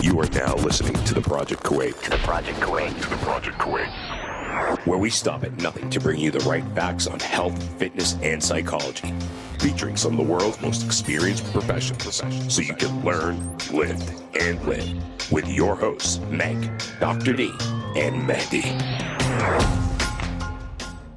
You are now listening to the Project Kuwait. Where we stop at nothing to bring you the right facts on health, fitness, and psychology. Featuring some of the world's most experienced professionals. So you can learn, lift, and live. With your hosts, Meg, Dr.D, and Mehdi.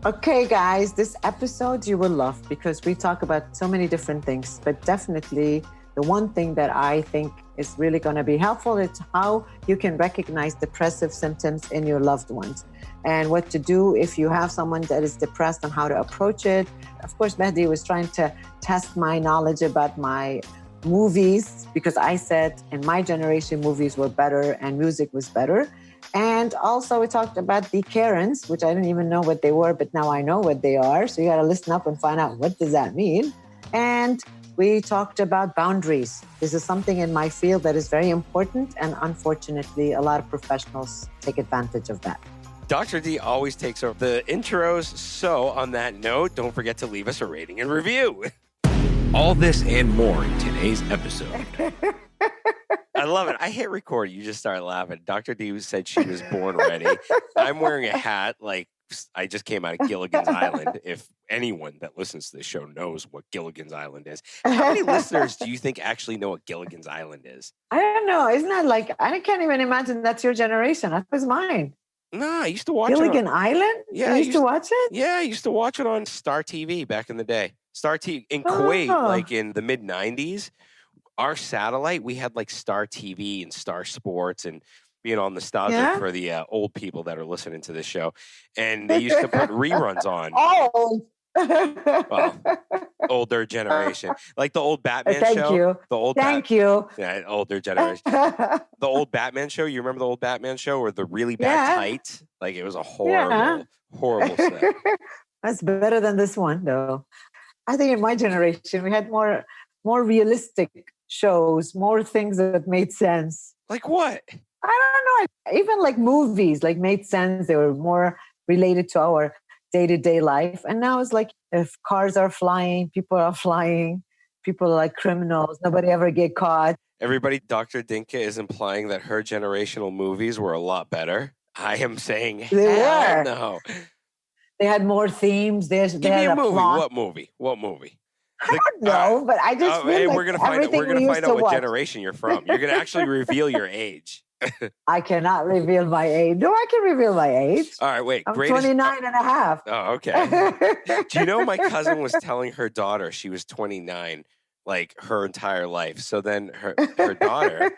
Okay, guys, this episode you will love because we talk about so many different things, but definitely the one thing that I think is really going to be helpful is how you can recognize depressive symptoms in your loved ones and what to do if you have someone that is depressed and how to approach it. Of course, Mehdi was trying to test my knowledge about my movies because I said in my generation, movies were better and music was better. And also we talked about the Karens, which I didn't even know what they were, but now I know what they are. So you got to listen up and find out what does that mean. And we talked about boundaries. This is something in my field that is very important. And unfortunately, a lot of professionals take advantage of that. Dr. D always takes over the intros. So on that note, don't forget to leave us a rating and review. All this and more in today's episode. I love it. I hit record. You just start laughing. Dr. D said she was born ready. I'm wearing a hat like I just came out of Gilligan's Island. If anyone that listens to this show knows what Gilligan's Island is. How many listeners do you think actually know what Gilligan's Island is? I don't know. Isn't that like, I can't even imagine that's your generation. That was mine. No, I used to watch Gilligan Island? Yeah. You used to watch it? Yeah, I used to watch it on Star TV back in the day. Star TV in Kuwait, like in the mid-90s. Our satellite, we had like Star TV and Star Sports and being all nostalgic for the old people that are listening to this show. And they used to put reruns on. Oh, well, older generation. Like the old Batman show. Thank you. Yeah, older generation. The old Batman show. You remember the old Batman show where the really bad tights? Like it was a horrible set. That's better than this one, though. I think in my generation, we had more realistic shows, more things that made sense. Like what? I don't know. Even like movies, like made sense. They were more related to our day-to-day life. And now it's like if cars are flying, people are like criminals. Nobody ever get caught. Everybody, Dr. Dinka is implying that her generational movies were a lot better. I am saying they were. No. They had more themes. Give me a movie. What movie? I don't know, but I just feel like we're gonna find out what generation you're from. You're gonna actually reveal your age. I cannot reveal my age. No, I can reveal my age. All right, wait. I'm 29 and a half. Oh, okay. Do you know my cousin was telling her daughter she was 29, like her entire life. So then her daughter,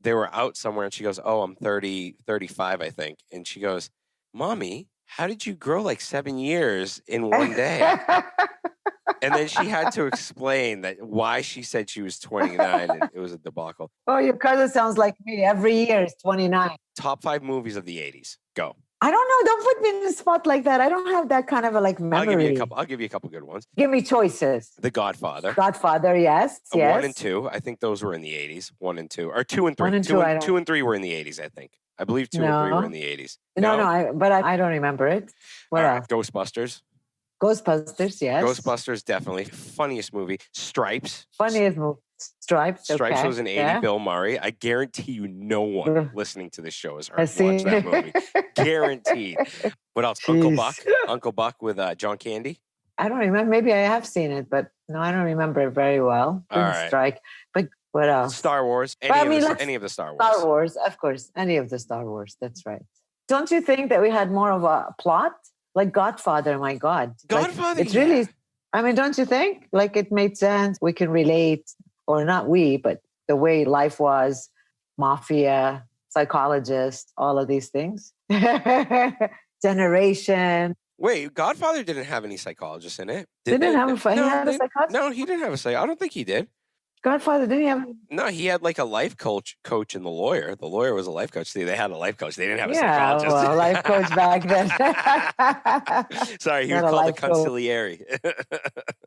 they were out somewhere and she goes, oh, I'm 35, I think. And she goes, Mommy, how did you grow like 7 years in one day? And then she had to explain that why she said she was 29 and it was a debacle. Oh, your cousin sounds like me. Every year is 29. Top 5 movies of the 80s. Go. I don't know. Don't put me in the spot like that. I don't have that kind of a memory. I'll give you a couple good ones. Give me choices. The Godfather. Yes. 1 and 2. I think those were in the 80s. 1 and 2. Or 2 and 3. 2 and 3 were in the 80s, I think. I believe 2 and 3 were in the 80s. No, I don't remember it. What else? Ghostbusters. Ghostbusters, yes. Ghostbusters, definitely. Funniest movie. Stripes. Funniest movie. Stripes. Stripes was an 80 Bill Murray. I guarantee you no one listening to this show has heard watched that movie. Guaranteed. What else? Jeez. Uncle Buck with John Candy. I don't remember. Maybe I have seen it, but no, I don't remember it very well. Didn't strike. But what else? Star Wars. Any of the Star Wars. Star Wars, of course. Any of the Star Wars. That's right. Don't you think that we had more of a plot? Like Godfather, my God. Godfather, it's really, I mean, don't you think? Like it made sense. We can relate, or not we, but the way life was, mafia, psychologist, all of these things. Generation. Wait, Godfather didn't have any psychologists in it. He had a psychologist? No, he didn't have a psychologist. I don't think he did. Godfather, didn't he have? No, he had like a life coach and the lawyer. The lawyer was a life coach. See, they had a life coach. They didn't have a psychologist. Well, life coach back then. Sorry, he was called a consigliere.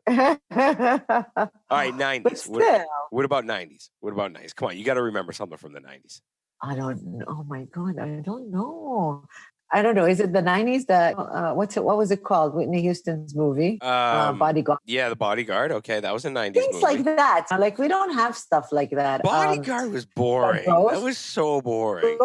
All right, 90s. What about 90s? Come on, you got to remember something from the 90s. I don't know. Oh my God, I don't know. I don't know. Is it the 90s? What was it called? Whitney Houston's movie, Bodyguard. Yeah, The Bodyguard. Okay, that was a 90s Things movie. like that. Like we don't have stuff like that. Bodyguard was boring. That was so boring.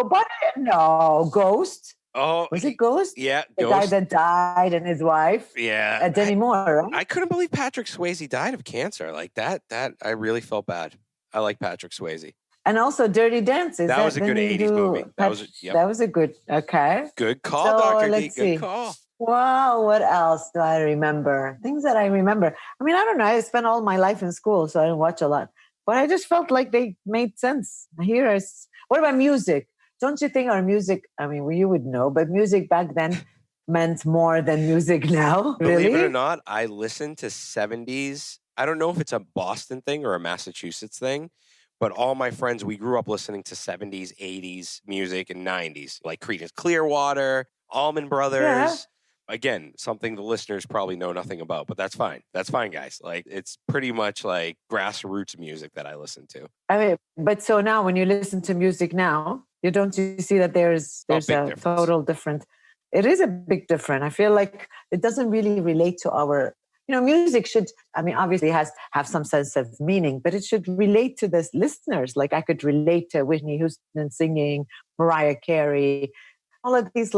No, Ghost. Oh, was it Ghost? Yeah, the Ghost. Guy that died and his wife. Yeah, Demi Moore. Right? I couldn't believe Patrick Swayze died of cancer like that. That I really felt bad. I like Patrick Swayze. And also Dirty Dancing. That was a good 80s movie. That was a good, okay. Good call, Dr. D. Good call. Wow, what else do I remember? Things that I remember. I mean, I don't know. I spent all my life in school, so I didn't watch a lot. But I just felt like they made sense. What about music? Don't you think our music, I mean, you would know, but music back then meant more than music now? Really? Believe it or not, I listened to 70s. I don't know if it's a Boston thing or a Massachusetts thing. But all my friends, we grew up listening to 70s, 80s music and 90s, like Creedence Clearwater, Allman Brothers. Yeah. Again, something the listeners probably know nothing about, but that's fine. That's fine, guys. Like, it's pretty much like grassroots music that I listen to. I mean, but so now when you listen to music now, you see that there's a difference. Total different. It is a big difference. I feel like it doesn't really relate to our... music should, obviously have some sense of meaning, but it should relate to the listeners. Like I could relate to Whitney Houston singing, Mariah Carey, all of these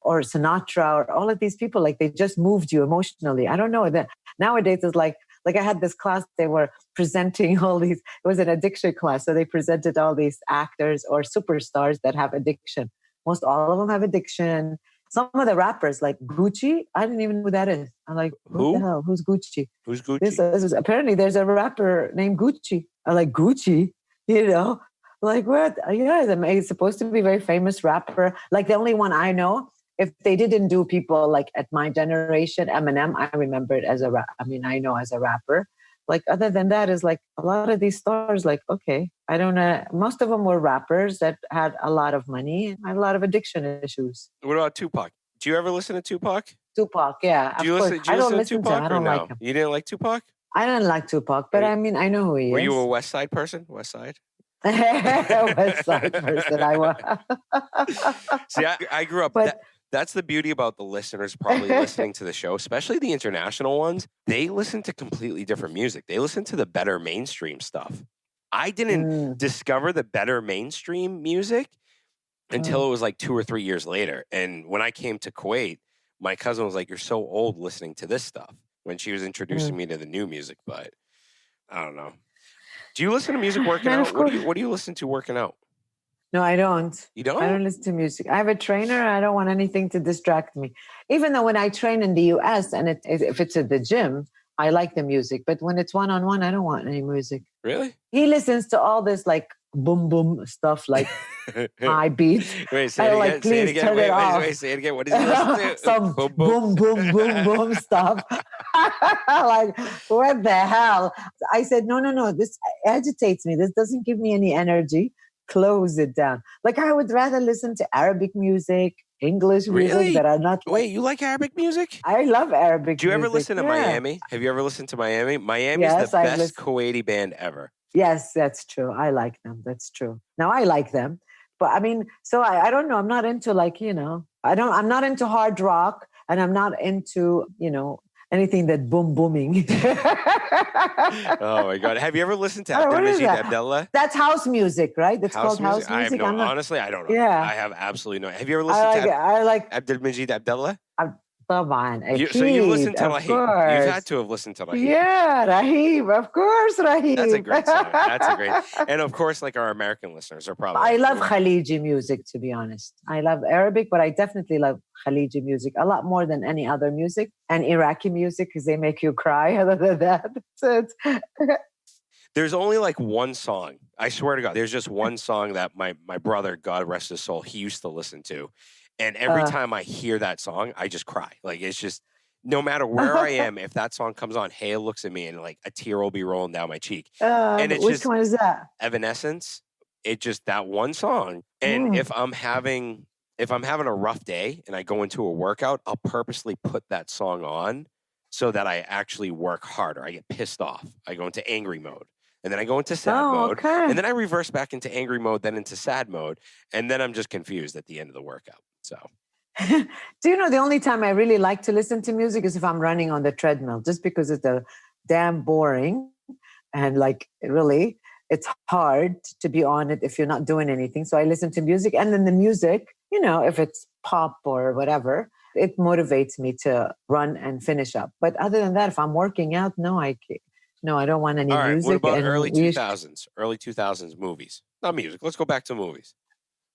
or Sinatra, or all of these people, like they just moved you emotionally. I don't know that nowadays it's like I had this class, they were presenting all these, it was an addiction class. So they presented all these actors or superstars that have addiction. Most all of them have addiction. Some of the rappers like Gucci, I didn't even know who that is. I'm like, who the hell? Who's Gucci? Who's Gucci? This is, apparently there's a rapper named Gucci. I'm like, Gucci? Like what? Yeah, he's supposed to be a very famous rapper. Like the only one I know, if they didn't do people like at my generation, Eminem, I remember it as I know as a rapper. Like other than that is like a lot of these stars, like, okay, I don't know. Most of them were rappers that had a lot of money and had a lot of addiction issues. What about Tupac? Do you ever listen to Tupac? Tupac, yeah. I don't listen to Tupac. I don't like him. You didn't like Tupac? I didn't like Tupac, but I know who he is. Were you a West Side person? West Side? West Side person, I was. See, I grew up... That's the beauty about the listeners probably listening to the show, especially the international ones. They listen to completely different music. They listen to the better mainstream stuff. I didn't discover the better mainstream music until it was like 2 or 3 years later. And when I came to Kuwait, my cousin was like, "You're so old listening to this stuff," when she was introducing me to the new music. But I don't know. Do you listen to music working out? What do you listen to working out? No, I don't. You don't? I don't listen to music. I have a trainer. I don't want anything to distract me. Even though when I train in the US and if it's at the gym, I like the music. But when it's one-on-one, I don't want any music. Really? He listens to all this like boom, boom stuff, like high beats. Wait, say it again. Say it again. Wait, say it again. What does he listen to? Some boom, boom, boom, boom stuff. Like, what the hell? I said, no. This agitates me. This doesn't give me any energy. Close it down. Like I would rather listen to Arabic music, English music that are not. Wait, you like Arabic music? I love Arabic music. Do you ever listen to Miami? Have you ever listened to Miami? Miami is the best Kuwaiti band ever. Yes, that's true. I like them. That's true. Now I like them, but so I don't know. I'm not into I'm not into hard rock, and I'm not into anything that booming. Oh my God! Have you ever listened to Abdelmajid Abdallah? That's house music, right? That's called house music. Honestly, I don't know. Yeah. I have absolutely no. Have you ever listened to Abdelmajid Abdallah? So you listened to Rahim. You've had to have listened to Rahim. Yeah, Rahim. Of course, Rahim. That's a great song. And of course, like our American listeners are probably. I love Khaliji music, to be honest. I love Arabic, but I definitely love Khaliji music a lot more than any other music, and Iraqi music because they make you cry. Other than that, there's only like one song. I swear to God, there's just one song that my brother, God rest his soul, he used to listen to. And every time I hear that song, I just cry. Like, it's just, no matter where I am, if that song comes on, Hale looks at me and like a tear will be rolling down my cheek. And it's which one is that? Evanescence. It's just that one song. And if I'm having a rough day and I go into a workout, I'll purposely put that song on so that I actually work harder. I get pissed off. I go into angry mode. And then I go into sad mode. Okay. And then I reverse back into angry mode, then into sad mode. And then I'm just confused at the end of the workout. So Do you know the only time I really like to listen to music is if I'm running on the treadmill, just because it's damn boring. And like, really, it's hard to be on it if you're not doing anything. So I listen to music, and then the music, if it's pop or whatever, it motivates me to run and finish up. But other than that, if I'm working out, no, I don't want any All right. music. What about And early 2000s? Early 2000s movies. Not music. Let's go back to movies.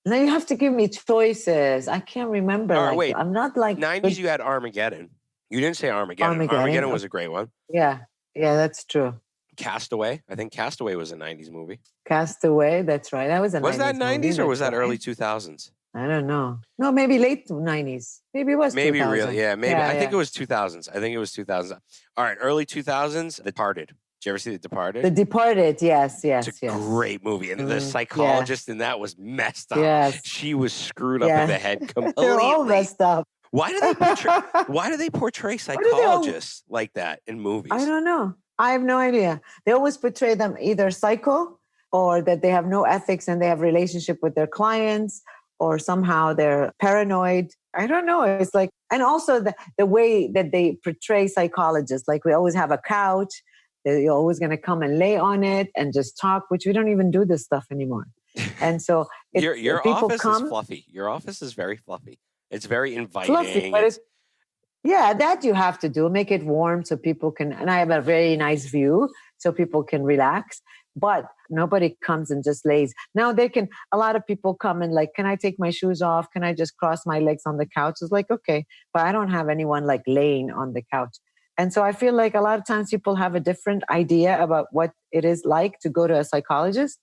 now you have to give me choices. I can't remember. All right, wait. I'm not like 90s, you had Armageddon. You didn't say Armageddon. Armageddon was a great one. Yeah, that's true. Castaway. I think Castaway was a 90s movie. Castaway, that's right. That was a 90s that 90s movie, or was that right. early 2000s? I don't know. No, maybe late 90s. Maybe it was 2000. Really, yeah, maybe. I think it was 2000s. I think it was 2000s. All right, early 2000s, The Departed. Did you ever see The Departed? The Departed, yes. It's a great movie. And the psychologist in that was messed up. Yes. She was screwed up in the head completely. They're all messed up. Why do they portray psychologists like that in movies? I don't know. I have no idea. They always portray them either psycho, or that they have no ethics and they have relationship with their clients, or somehow they're paranoid. I don't know. It's like, and also the way that they portray psychologists, like we always have a couch, that you're always going to come and lay on it and just talk, which we don't even do this stuff anymore. And so your office is fluffy. Your office is very fluffy. It's very inviting. Fluffy, but that you have to do. Make it warm so people can, and I have a very nice view so people can relax. But nobody comes and just lays. Now a lot of people come and like, can I take my shoes off? Can I just cross my legs on the couch? It's like, okay, but I don't have anyone like laying on the couch. And so I feel like a lot of times people have a different idea about what it is like to go to a psychologist.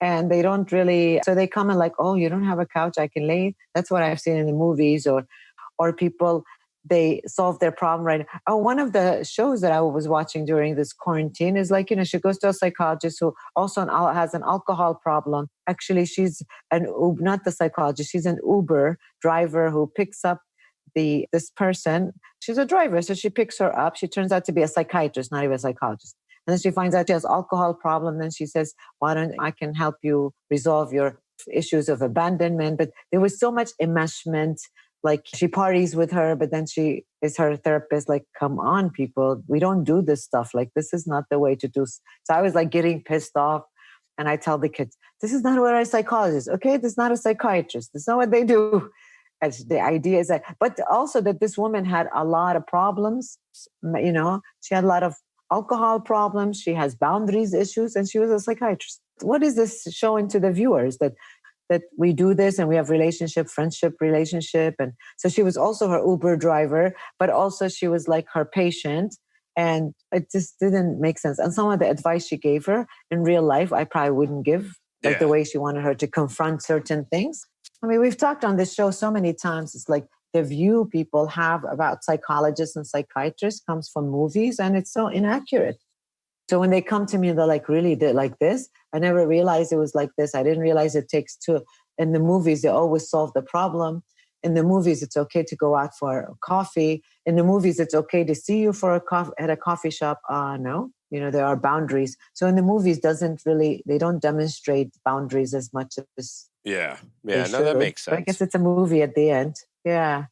And they don't really, so they come and like, oh, you don't have a couch I can lay? That's what I've seen in the movies, or people, they solve their problem right. Oh, one of the shows that I was watching during this quarantine is like, she goes to a psychologist who also has an alcohol problem. Actually, she's not the psychologist, she's an Uber driver who picks up this person. She's a driver, so she picks her up. She turns out to be a psychiatrist, not even a psychologist. And then she finds out she has alcohol problem. Then she says, why don't I can help you resolve your issues of abandonment. But there was so much enmeshment. Like she parties with her, but then she is her therapist. Like, come on, people, we don't do this stuff. Like, this is not the way to do. So I was like getting pissed off. And I tell the kids, this is not what a psychologist, okay? This is not a psychiatrist. This is not what they do. And the idea is that, but also that this woman had a lot of problems. She had a lot of alcohol problems. She has boundaries issues, and she was a psychiatrist. What is this showing to the viewers? That we do this and we have friendship relationship. And so she was also her Uber driver, but also she was like her patient. And it just didn't make sense. And some of the advice she gave her in real life, I probably wouldn't give, like the way she wanted her to confront certain things. I mean, we've talked on this show so many times. It's like the view people have about psychologists and psychiatrists comes from movies, and it's so inaccurate. So when they come to me and they're like, really, they're like this? I never realized it was like this. I didn't realize it takes two. In the movies, they always solve the problem. In the movies, it's okay to go out for coffee. In the movies, it's okay to see you for at a coffee shop. No, there are boundaries. So in the movies, they don't demonstrate boundaries as much as no, that makes sense. But I guess it's a movie at the end. Yeah.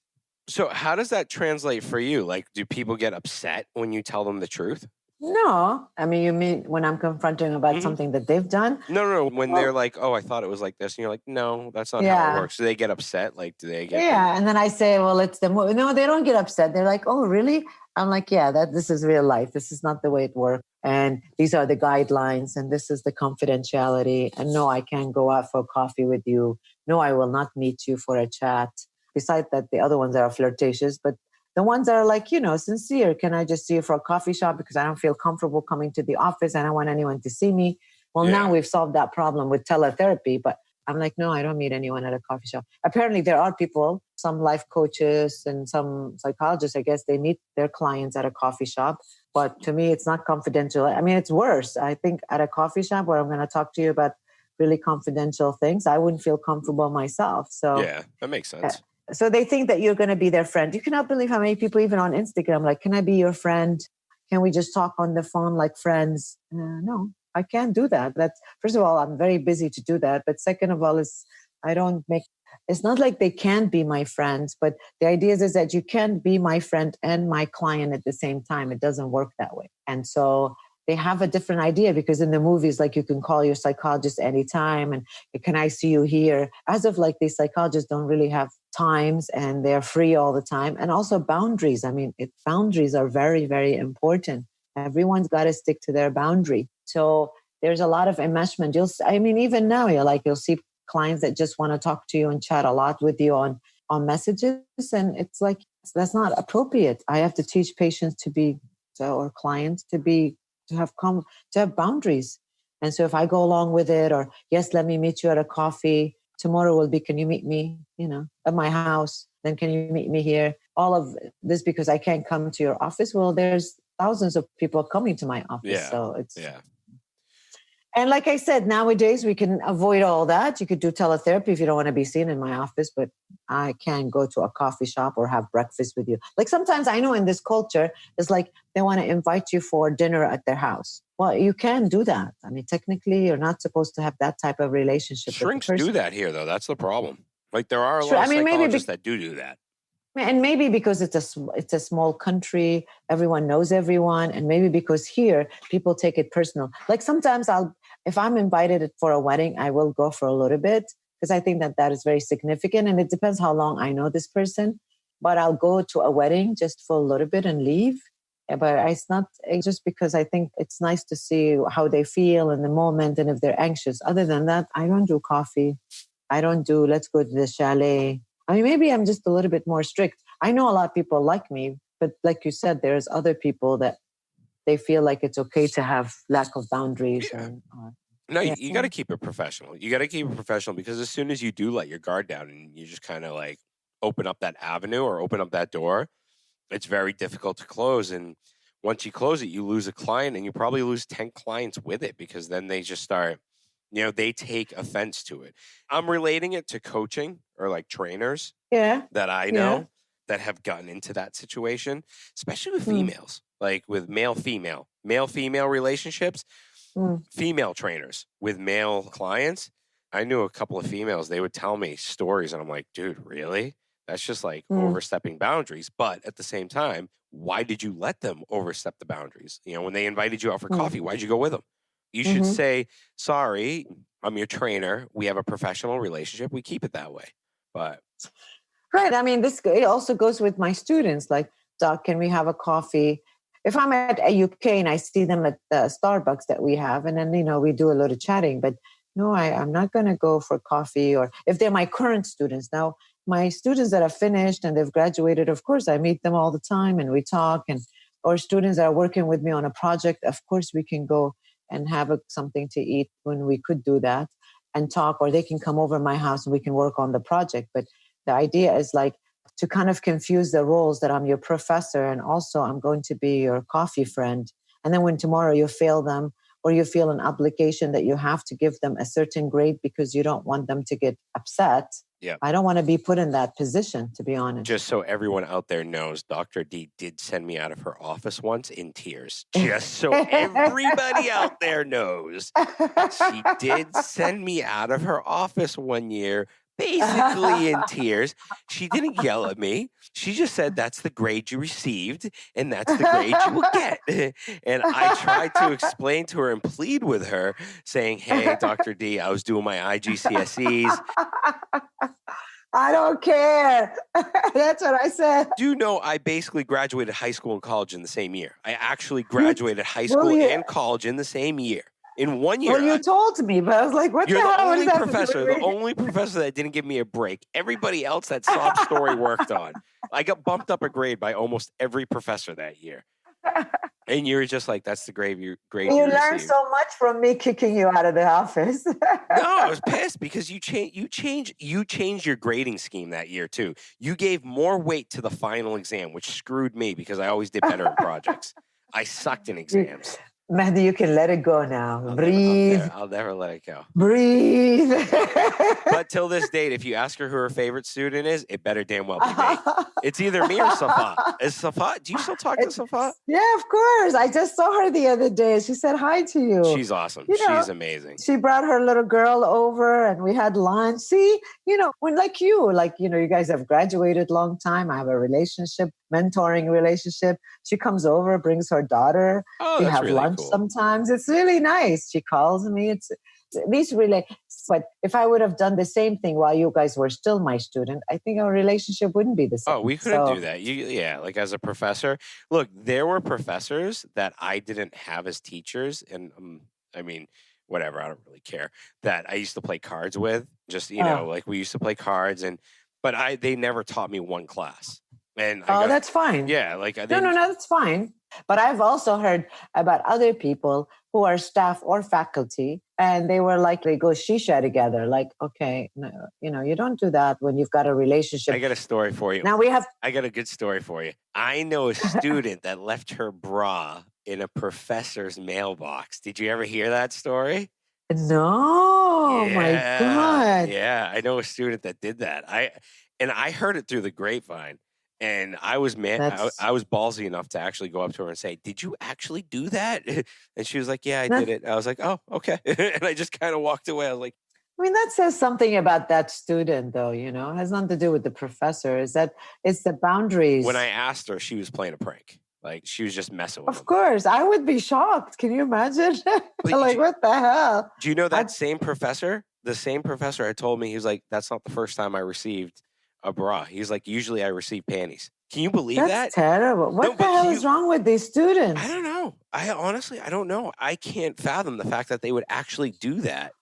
So how does that translate for you? Like, do people get upset when you tell them the truth? No. I mean, you mean when I'm confronting about something that they've done? No. When they're like, oh, I thought it was like this. And you're like, no, that's not how it works. Do they get upset? Like, do they get... Yeah. And then I say, well, it's the movie. No, they don't get upset. They're like, oh, really? I'm like, yeah, this is real life. This is not the way it works. And these are the guidelines. And this is the confidentiality. And no, I can't go out for coffee with you. No, I will not meet you for a chat. Besides that, the other ones are flirtatious. But the ones that are like, sincere, can I just see you for a coffee shop because I don't feel comfortable coming to the office. I don't want anyone to see me. Well, now we've solved that problem with teletherapy. But I'm like, no, I don't meet anyone at a coffee shop. Apparently, there are people, some life coaches and some psychologists, I guess, they meet their clients at a coffee shop. But to me, it's not confidential. I mean, it's worse. I think at a coffee shop where I'm going to talk to you about really confidential things, I wouldn't feel comfortable myself. So yeah, that makes sense. So they think that you're going to be their friend. You cannot believe how many people, even on Instagram, like, can I be your friend? Can we just talk on the phone like friends? No, I can't do that. That's, first of all, I'm very busy to do that. But second of all, I don't make it's not like they can't be my friends, but the idea is that you can't be my friend and my client at the same time. It doesn't work that way. And so they have a different idea, because in the movies, like, you can call your psychologist anytime and can I see you here? As if like these psychologists don't really have times and they're free all the time. And also boundaries. I mean, boundaries are very, very important. Everyone's got to stick to their boundary. So there's a lot of enmeshment. Even now, you'll see clients that just want to talk to you and chat a lot with you on messages. And it's like, that's not appropriate. I have to teach patients or clients to have boundaries. And so if I go along with it, or yes, let me meet you at a coffee. Tomorrow will be, can you meet me, at my house? Then can you meet me here? All of this because I can't come to your office. Well, there's thousands of people coming to my office. Yeah. So it's, yeah. And like I said, nowadays we can avoid all that. You could do teletherapy if you don't want to be seen in my office, but I can go to a coffee shop or have breakfast with you. Like sometimes I know in this culture, it's like they want to invite you for dinner at their house. Well, you can do that. I mean, technically, you're not supposed to have that type of relationship. Shrinks do that here, though. That's the problem. Like there are a lot of psychologists that do that. And maybe because it's a small country, everyone knows everyone. And maybe because here people take it personal. Like sometimes if I'm invited for a wedding, I will go for a little bit because I think that is very significant. And it depends how long I know this person, but I'll go to a wedding just for a little bit and leave. But it's not just because I think it's nice to see how they feel in the moment and if they're anxious. Other than that, I don't do coffee. I don't do, let's go to the chalet. I mean, maybe I'm just a little bit more strict. I know a lot of people like me, but like you said, there's other people that they feel like it's okay to have lack of boundaries. Yeah. You got to keep it professional. You got to keep it professional because as soon as you do let your guard down and you just kind of like open up that avenue or open up that door, it's very difficult to close. And once you close it, you lose a client and you probably lose 10 clients with it because then they just start, they take offense to it. I'm relating it to coaching or like trainers that I know that have gotten into that situation, especially with females, like with male-female relationships, female trainers with male clients. I knew a couple of females, they would tell me stories and I'm like, dude, really? That's just like overstepping boundaries. But at the same time, why did you let them overstep the boundaries? When they invited you out for coffee, why'd you go with them? You should say, sorry, I'm your trainer. We have a professional relationship. We keep it that way. But right. I mean, it also goes with my students. Like, Doc, can we have a coffee? If I'm at AUK and I see them at the Starbucks that we have, and then, we do a lot of chatting, but no, I'm not going to go for coffee. Or if they're my current students. Now, my students that have finished and they've graduated, of course, I meet them all the time and we talk. Or students that are working with me on a project, of course, we can go and have something to eat when we could do that and talk, or they can come over my house and we can work on the project. But the idea is like to kind of confuse the roles that I'm your professor and also I'm going to be your coffee friend. And then when tomorrow you fail them or you feel an obligation that you have to give them a certain grade because you don't want them to get upset. Yeah. I don't want to be put in that position, to be honest. Just so everyone out there knows, Dr. D did send me out of her office once in tears. Just so everybody out there knows. She did send me out of her office one year, basically in tears. She didn't yell at me. She just said, that's the grade you received, and that's the grade you will get. And I tried to explain to her and plead with her, saying, hey, Dr. D, I was doing my IGCSEs. I don't care. That's what I said. Do you know I basically graduated high school and college in the same year? I actually graduated high school and college in the same year. In 1 year. Well, you told me, but I was like, what the hell is that? The only professor that didn't give me a break. Everybody else that sob story worked on. I got bumped up a grade by almost every professor that year. And you were just like, that's the grade you learned received. So much from me kicking you out of the office. No, I was pissed because you changed your grading scheme that year too. You gave more weight to the final exam, which screwed me because I always did better in projects. I sucked in exams. Mehdi, you can let it go now. Breathe. I'll never let it go. Breathe. But till this date, if you ask her who her favorite student is, it better damn well be me. It's either me or Safa. Is Safa? Do you still talk to Safa? Yeah, of course. I just saw her the other day. She said hi to you. She's awesome. She's amazing. She brought her little girl over and we had lunch. See, when you guys have graduated long time. I have a relationship, mentoring relationship. She comes over, brings her daughter. Oh, we that's have really lunch cool. Sometimes. It's really nice. She calls me. These really, but if I would have done the same thing while you guys were still my student, I think our relationship wouldn't be the same. Oh, we couldn't do that. Like as a professor, look, there were professors that I didn't have as teachers. And I mean, whatever, I don't really care, that I used to play cards with. Just, like we used to play cards but they never taught me one class. And that's fine. Yeah. Like no, that's fine. But I've also heard about other people who are staff or faculty, and they go shisha together. Like, okay, no, you don't do that when you've got a relationship. I got a story for you. I got a good story for you. I know a student that left her bra in a professor's mailbox. Did you ever hear that story? No, my God. Yeah, I know a student that did that. I heard it through the grapevine. And I was I was ballsy enough to actually go up to her and say, "Did you actually do that?" And she was like, "Yeah, I did it." I was like, "Oh, okay." And I just kind of walked away. I was like, that says something about that student, though. It has nothing to do with the professor. It's the boundaries. When I asked her, she was playing a prank. Like she was just messing with him. Of course, I would be shocked. Can you imagine? What the hell? Do you know that same professor? The same professor had told me, he was like, "That's not the first time I received a bra." He's like, "Usually I receive panties." Can you believe that? That's terrible. What the hell is wrong with these students? I don't know. I don't know. I can't fathom the fact that they would actually do that.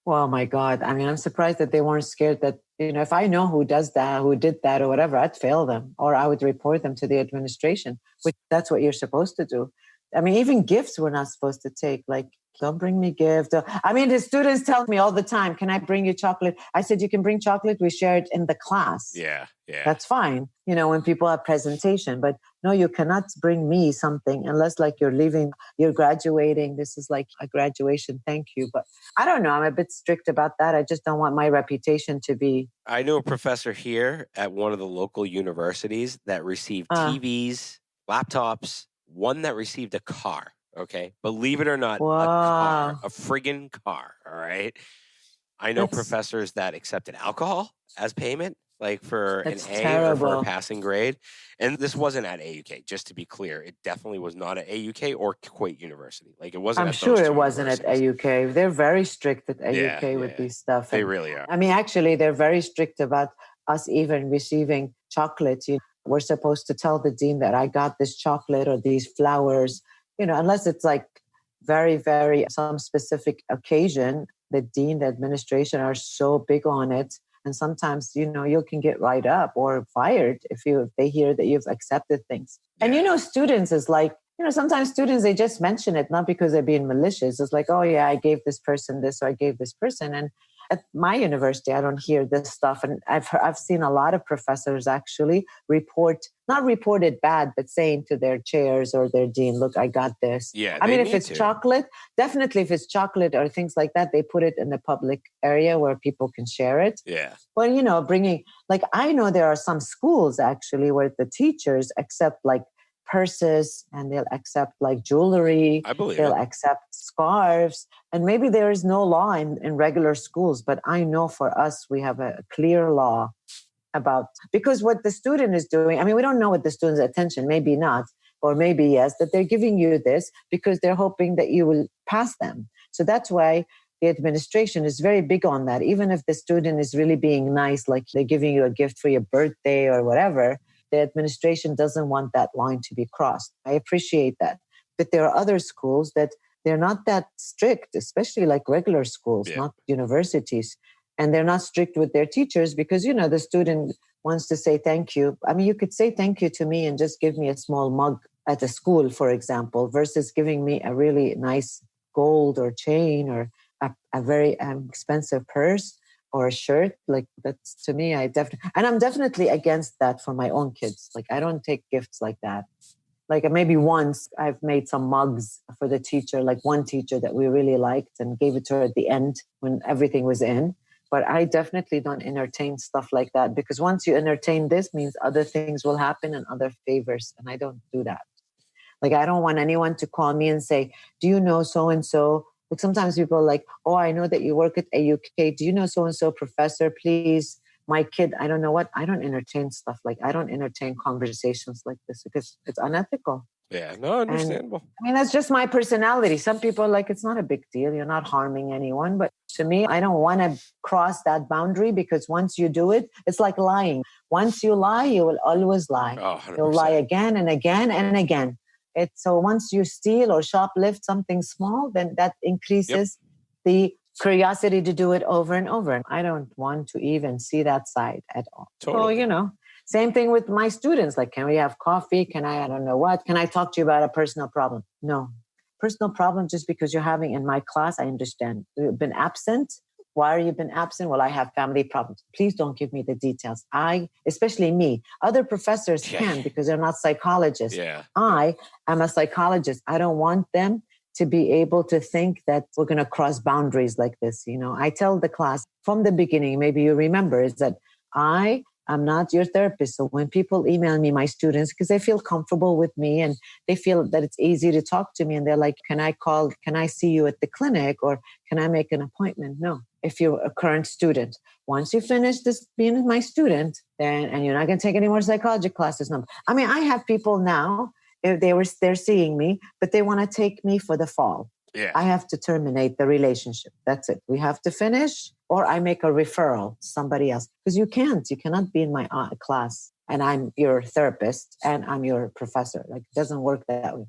Well, my God. I mean, I'm surprised that they weren't scared that, if I know who does that, who did that or whatever, I'd fail them or I would report them to the administration, which that's what you're supposed to do. I mean, even gifts we're not supposed to take. Like, don't bring me gifts. I mean, the students tell me all the time, "Can I bring you chocolate?" I said, "You can bring chocolate. We share it in the class." Yeah. That's fine, when people have presentation. But no, you cannot bring me something unless you're graduating. This is like a graduation. Thank you. But I don't know. I'm a bit strict about that. I just don't want my reputation to be. I knew a professor here at one of the local universities that received TVs, laptops, one that received a car. Okay. Believe it or not, wow. A car, a friggin' car. All right. I know professors that accepted alcohol as payment, like for an A terrible. or for a passing grade. And this wasn't at AUK, just to be clear. It definitely was not at AUK or Kuwait University. Like it wasn't. I'm sure it wasn't at AUK. They're very strict at AUK with these stuff. They really are. I mean, actually, they're very strict about us even receiving chocolates. We're supposed to tell the dean that I got this chocolate or these flowers, unless it's like very, very some specific occasion. The dean, the administration are so big on it. And sometimes, you can get right up or fired if they hear that you've accepted things. Yeah. And, students is like, sometimes students, they just mention it, not because they're being malicious. It's like, oh yeah, I gave this person this, or I gave this person. And at my university, I don't hear this stuff. And I've seen a lot of professors actually not report it bad, but saying to their chairs or their dean, "Look, I got this." Yeah. I mean, if it's chocolate, definitely if it's chocolate or things like that, they put it in the public area where people can share it. Yeah. But, I know there are some schools actually where the teachers accept like purses and they'll accept like jewelry. I believe they'll it. accept scarves. And maybe there is no law in regular schools, but I know for us, we have a clear law because what the student is doing, I mean, we don't know what the student's attention, maybe not, or maybe yes, that they're giving you this because they're hoping that you will pass them. So that's why the administration is very big on that. Even if the student is really being nice, like they're giving you a gift for your birthday or whatever, the administration doesn't want that line to be crossed. I appreciate that. But there are other schools that they're not that strict, especially like regular schools, not universities. And they're not strict with their teachers because, the student wants to say thank you. I mean, you could say thank you to me and just give me a small mug at a school, for example, versus giving me a really nice gold or chain or a very expensive purse or a shirt. Like that's, to me, I'm definitely against that for my own kids. Like I don't take gifts like that. Like maybe once I've made some mugs for the teacher, like one teacher that we really liked and gave it to her at the end when everything was in. But I definitely don't entertain stuff like that, because once you entertain this means other things will happen and other favors. And I don't do that. Like, I don't want anyone to call me and say, do you know so-and-so? Like sometimes people are like, oh, I know that you work at AUK. Do you know so-and-so professor? Please, my kid, I don't know what. I don't entertain stuff. Like, I don't entertain conversations like this because it's unethical. Yeah, no, understandable. And, I mean, that's just my personality. Some people are like, it's not a big deal. You're not harming anyone. But to me, I don't want to cross that boundary, because once you do it, it's like lying. Once you lie, you will always lie. Oh, 100%. You'll lie again and again and again. So once you steal or shoplift something small, then that increases the curiosity to do it over and over. And I don't want to even see that side at all. Totally. So, same thing with my students. Like, can we have coffee? Can I don't know what. Can I talk to you about a personal problem? No. Personal problem, just because you're having in my class, I understand. You've been absent. Why are you been absent? Well, I have family problems. Please don't give me the details. Especially me. Other professors can, because they're not psychologists. Yeah. I am a psychologist. I don't want them to be able to think that we're going to cross boundaries like this. I tell the class from the beginning, maybe you remember, is that I'm not your therapist. So when people email me, my students, because they feel comfortable with me and they feel that it's easy to talk to me, and they're like, can I see you at the clinic, or can I make an appointment? No. If you're a current student, once you finish this being my student, and you're not going to take any more psychology classes. No. I mean, I have people now, they're seeing me, but they want to take me for the fall. Yeah. I have to terminate the relationship. That's it. We have to finish, or I make a referral to somebody else. Because you cannot be in my class and I'm your therapist and I'm your professor. Like, it doesn't work that way.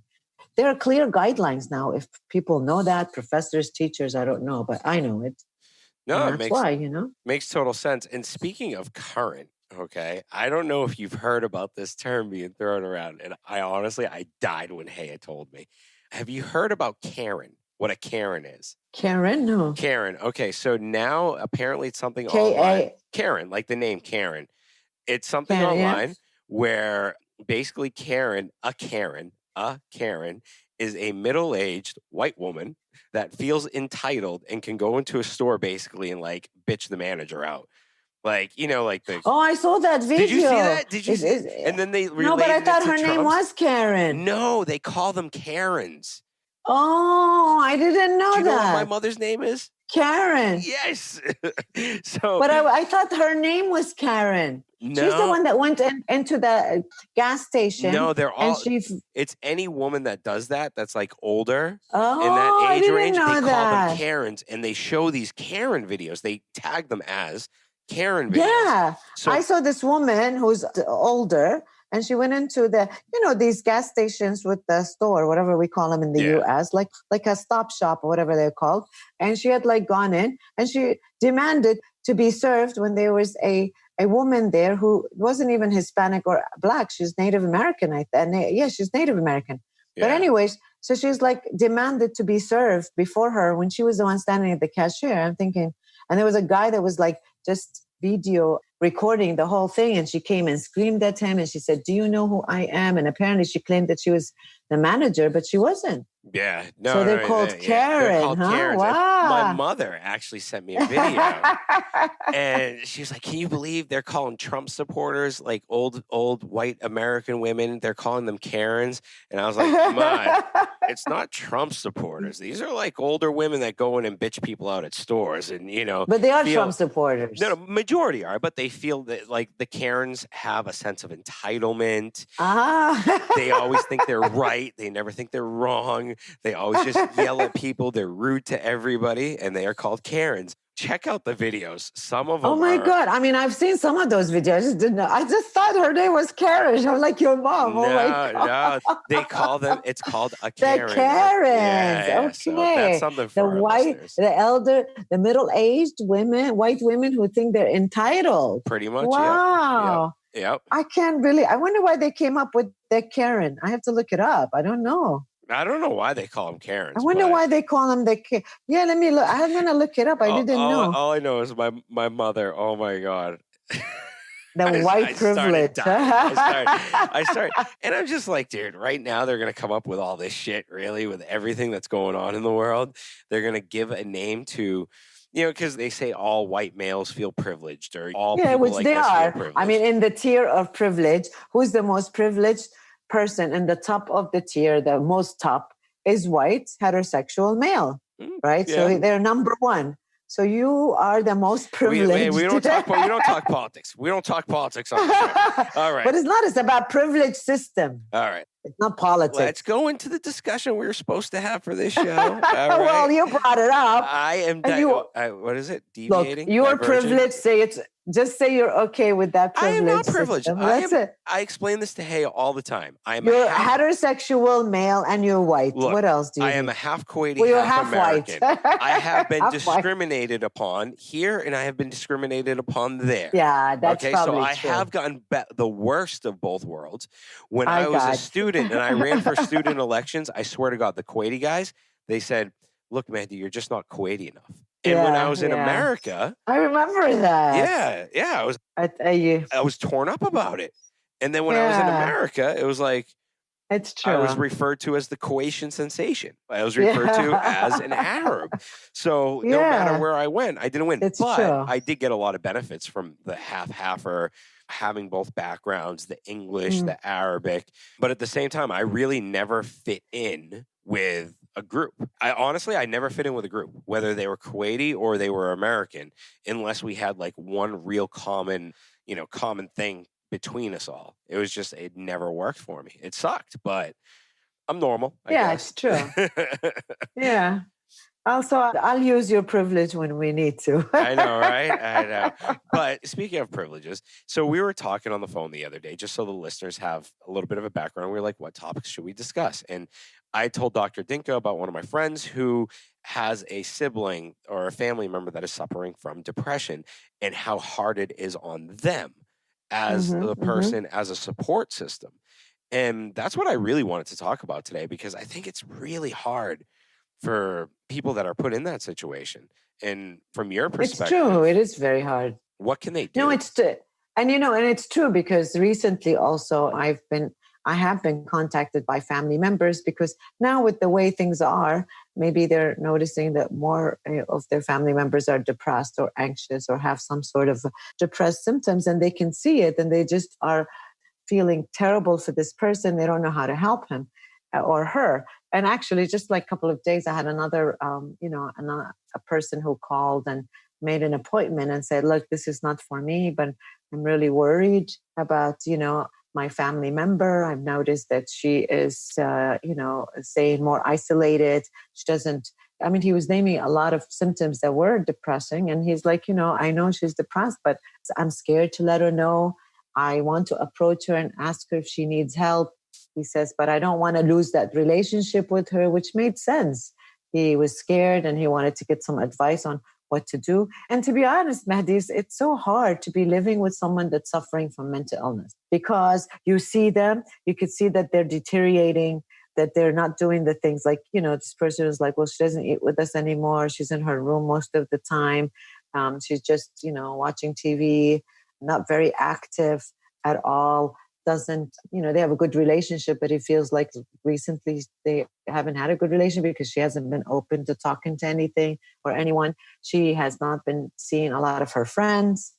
There are clear guidelines now. If people know that, professors, teachers, I don't know, but I know it. No, and that's why, makes total sense. And speaking of current, okay, I don't know if you've heard about this term being thrown around. And I died when Haya told me. Have you heard about Karen? What a Karen is? Karen? No. Karen. Okay, so now apparently it's something K-A- online. Karen, like the name Karen. It's something online where basically a Karen is a middle-aged white woman that feels entitled and can go into a store basically and like bitch the manager out. Like, like the... Oh, I saw that video. Did you see that? Did you see it? And then they related. No, but I thought it to her name was Karen. No, they call them Karens. Oh, I didn't know that. Do you know what my mother's name is? Karen. Yes. But I thought her name was Karen. No. She's the one that went into the gas station. No, they're all... It's any woman that does that, that's like older in that age range. They call them Karens, and they show these Karen videos. They tag them as Karen videos. Yeah. So, I saw this woman who's older, and she went into these gas stations with the store, whatever we call them in the U.S., like a stop shop or whatever they're called. And she had gone in, and she demanded to be served when there was a woman there who wasn't even Hispanic or Black. She's Native American. She's Native American. Yeah. But anyways, so she's demanded to be served before her when she was the one standing at the cashier. I'm thinking, and there was a guy that was just video recording the whole thing, and she came and screamed at him, and she said, do you know who I am? And apparently she claimed that she was the manager, but she wasn't. Yeah. No, so they're called Karen. They're called Karens. Wow. My mother actually sent me a video and she was like, can you believe they're calling Trump supporters, like old white American women, they're calling them Karens? And I was like, Ma, it's not Trump supporters. These are older women that go in and bitch people out at stores and, But they are Trump supporters. No, majority are, but they feel that the Karens have a sense of entitlement. They always think they're right. They never think they're wrong. They always just yell at people. They're rude to everybody, and they are called Karens. Check out the videos. Some of them. Oh my God! I mean, I've seen some of those videos. I just didn't know. I just thought her name was Karen. I'm like, your mom. No. They call them. It's called a Karen. The Karens. Yeah. Okay. So that's something for the white, listeners. the elder, the middle-aged women, white women who think they're entitled. Pretty much. Wow. Yep. I wonder why they came up with the Karen. I have to look it up. I don't know. I don't know why they call them Karens. I wonder why they call them Yeah, let me look. I'm going to look it up. I didn't know. All I know is my mother. Oh my God. The white privilege. I started, and I'm just like, dude, right now they're going to come up with all this shit, really, with everything that's going on in the world. They're going to give a name to, because they say all white males feel privileged, or all people which like they us feel are. privileged. I mean, in the tier of privilege, who's the most privileged person in the top of the tier, the most top, is white, heterosexual male, right? Yeah. So they're number one. So you are the most privileged. We don't talk politics. We don't talk politics on the show. All right. But it's not. It's about privilege system. All right. It's not politics. Let's go into the discussion we were supposed to have for this show. All right. Well, you brought it up. I am. What is it? Deviating? Look, you're privileged. Just say you're okay with that privilege. I am not privileged. That's it. I explain this to Hay all the time. You're heterosexual male and you're white. Look, what else do you I am need? a half Kuwaiti, Well, you're half American. white. I have been discriminated upon here, and I have been discriminated upon there. Yeah, that's okay. Probably so I true. have gotten the worst of both worlds. When I was a student and I ran for student elections, I swear to God, the Kuwaiti guys, they said, "Look, Mehdi, you're just not Kuwaiti enough." And when I was in America, I remember that. Yeah, I was torn up about it. And then when I was in America, it was like, it's true. I was referred to as the Croatian sensation. I was referred to as an Arab. So no matter where I went, I didn't win. But I did get a lot of benefits from the half-halfer, having both backgrounds, the English, the Arabic. But at the same time, I really never fit in with a group. I never fit in with a group, whether they were Kuwaiti or they were American, unless we had like one real common thing between us all. It never worked for me. It sucked, but I'm normal. I guess. It's true. Yeah. Also, I'll use your privilege when we need to. I know, right? I know. But speaking of privileges, so we were talking on the phone the other day, just so the listeners have a little bit of a background. We were like, what topics should we discuss? And I told Dr. Dinka about one of my friends who has a sibling or a family member that is suffering from depression, and how hard it is on them as the person, as a support system. And that's what I really wanted to talk about today, because I think it's really hard for people that are put in that situation. And from your perspective, it's true. It is very hard. What can they do? No, it's true. And it's true, because recently also I have been contacted by family members, because now with the way things are, maybe they're noticing that more of their family members are depressed or anxious or have some sort of depressed symptoms, and they can see it, and they just are feeling terrible for this person. They don't know how to help him or her. And actually, just like a couple of days, I had another a person who called and made an appointment and said, look, this is not for me, but I'm really worried about, my family member. I've noticed that she is, saying more isolated. She doesn't, he was naming a lot of symptoms that were depressing. And he's like, I know she's depressed, but I'm scared to let her know. I want to approach her and ask her if she needs help. He says, but I don't want to lose that relationship with her, which made sense. He was scared and he wanted to get some advice on what to do. And to be honest, Mehdi, it's so hard to be living with someone that's suffering from mental illness, because you see them, you could see that they're deteriorating, that they're not doing the things like, this person is like, well, she doesn't eat with us anymore. She's in her room most of the time. She's just, watching TV, not very active at all. Doesn't, they have a good relationship, but it feels like recently they haven't had a good relationship because she hasn't been open to talking to anything or anyone. She has not been seeing a lot of her friends.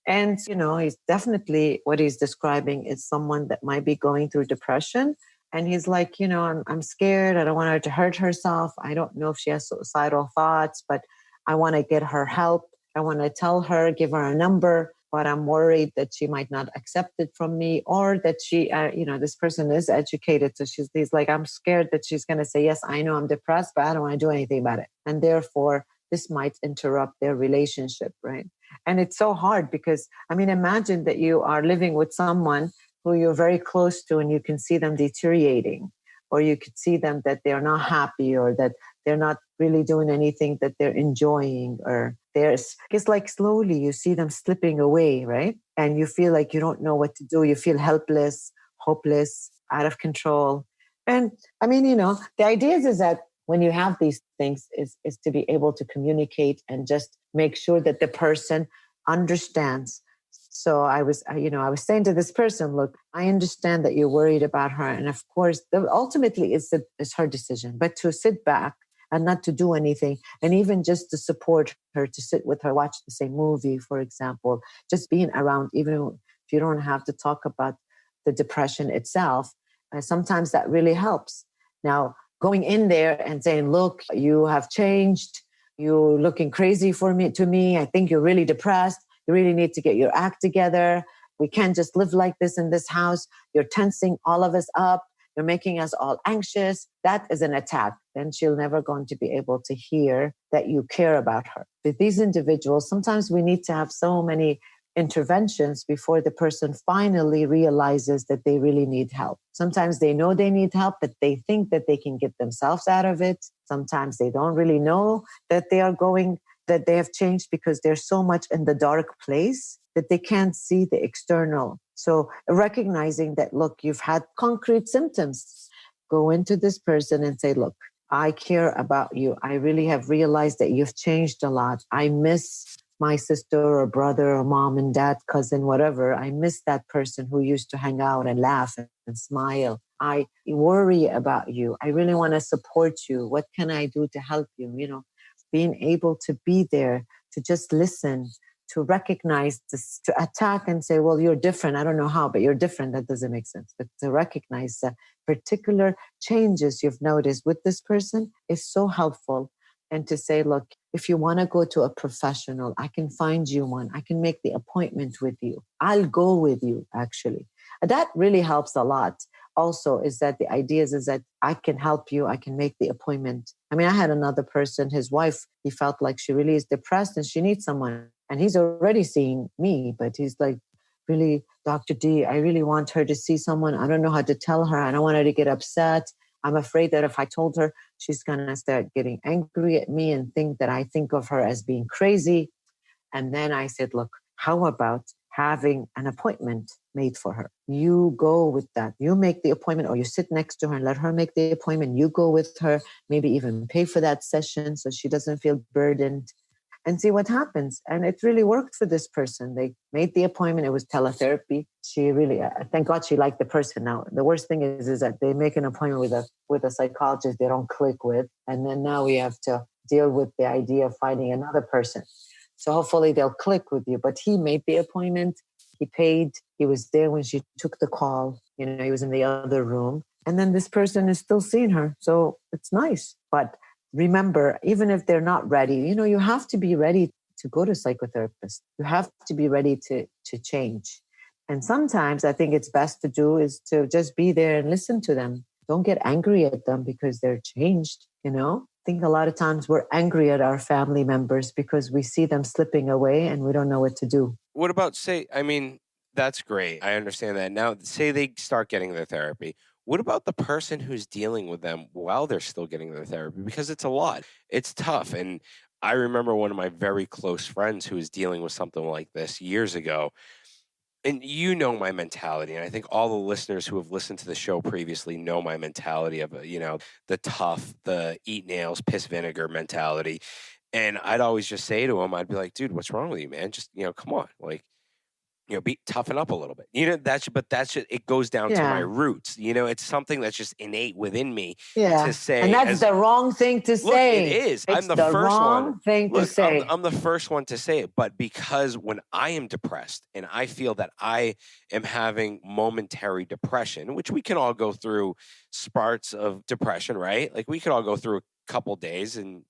And, he's definitely, what he's describing is someone that might be going through depression. And he's like, I'm scared. I don't want her to hurt herself. I don't know if she has suicidal thoughts, but I want to get her help. I want to tell her, give her a number. But I'm worried that she might not accept it from me, or that she, this person is educated. So he's like, I'm scared that she's going to say, yes, I know I'm depressed, but I don't want to do anything about it. And therefore, this might interrupt their relationship, right? And it's so hard because, imagine that you are living with someone who you're very close to and you can see them deteriorating, or you could see them that they're not happy, or that they're not really doing anything that they're enjoying, or it's like slowly you see them slipping away, right? And you feel like you don't know what to do. You feel helpless, hopeless, out of control. And the idea is that when you have these things is to be able to communicate and just make sure that the person understands So I was saying to this person, look, I understand that you're worried about her. And of course, ultimately it's her decision, but to sit back and not to do anything, and even just to support her, to sit with her, watch the same movie, for example, just being around, even if you don't have to talk about the depression itself, sometimes that really helps. Now, going in there and saying, look, you have changed, you're looking crazy to me, I think you're really depressed, you really need to get your act together, we can't just live like this in this house, you're tensing all of us up, you're making us all anxious. That is an attack. Then she'll never going to be able to hear that you care about her. With these individuals, sometimes we need to have so many interventions before the person finally realizes that they really need help. Sometimes they know they need help, but they think that they can get themselves out of it. Sometimes they don't really know that they have changed because they're so much in the dark place that they can't see the external. So recognizing that, look, you've had concrete symptoms, go into this person and say, look, I care about you. I really have realized that you've changed a lot. I miss my sister or brother or mom and dad, cousin, whatever. I miss that person who used to hang out and laugh and smile. I worry about you. I really want to support you. What can I do to help you? Being able to be there, to just listen, to recognize this, to attack and say, well, you're different. I don't know how, but you're different. That doesn't make sense. But to recognize the particular changes you've noticed with this person is so helpful. And to say, look, if you want to go to a professional, I can find you one. I can make the appointment with you. I'll go with you, actually. That really helps a lot. Also, is that the idea is that I can help you. I can make the appointment. I mean, I had another person, his wife, he felt like she really is depressed and she needs someone. And he's already seeing me, but he's like, really, Dr. D, I really want her to see someone. I don't know how to tell her. I don't want her to get upset. I'm afraid that if I told her, she's going to start getting angry at me and think that I think of her as being crazy. And then I said, look, how about having an appointment made for her? You go with that. You make the appointment, or you sit next to her and let her make the appointment. You go with her, maybe even pay for that session so she doesn't feel burdened, and see what happens. And it really worked for this person. They made the appointment. It was teletherapy. She really, thank God she liked the person. Now, the worst thing is that they make an appointment with a psychologist they don't click with. And then now we have to deal with the idea of finding another person. So hopefully they'll click with you. But he made the appointment. He paid. He was there when she took the call. He was in the other room. And then this person is still seeing her. So it's nice. But remember, even if they're not ready, you have to be ready to go to psychotherapist. You have to be ready to change. And sometimes I think it's best to do is to just be there and listen to them. Don't get angry at them because they're changed, I think a lot of times we're angry at our family members because we see them slipping away and we don't know what to do. What about that's great. I understand that. Now, say they start getting their therapy. What about the person who's dealing with them while they're still getting their therapy? Because it's a lot. It's tough. And I remember one of my very close friends who was dealing with something like this years ago. And my mentality. And I think all the listeners who have listened to the show previously know my mentality of, the tough, the eat nails, piss vinegar mentality. And I'd always just say to him, I'd be like, dude, what's wrong with you, man? Just, come on. Like, toughen up a little bit. But that's just, it goes down to my roots. It's something that's just innate within me to say. And that's the wrong thing to say. Look, it is. It's the wrong thing to say. I'm the first one to say it. But because when I am depressed and I feel that I am having momentary depression, which we can all go through spurts of depression, right? Like we could all go through a couple days and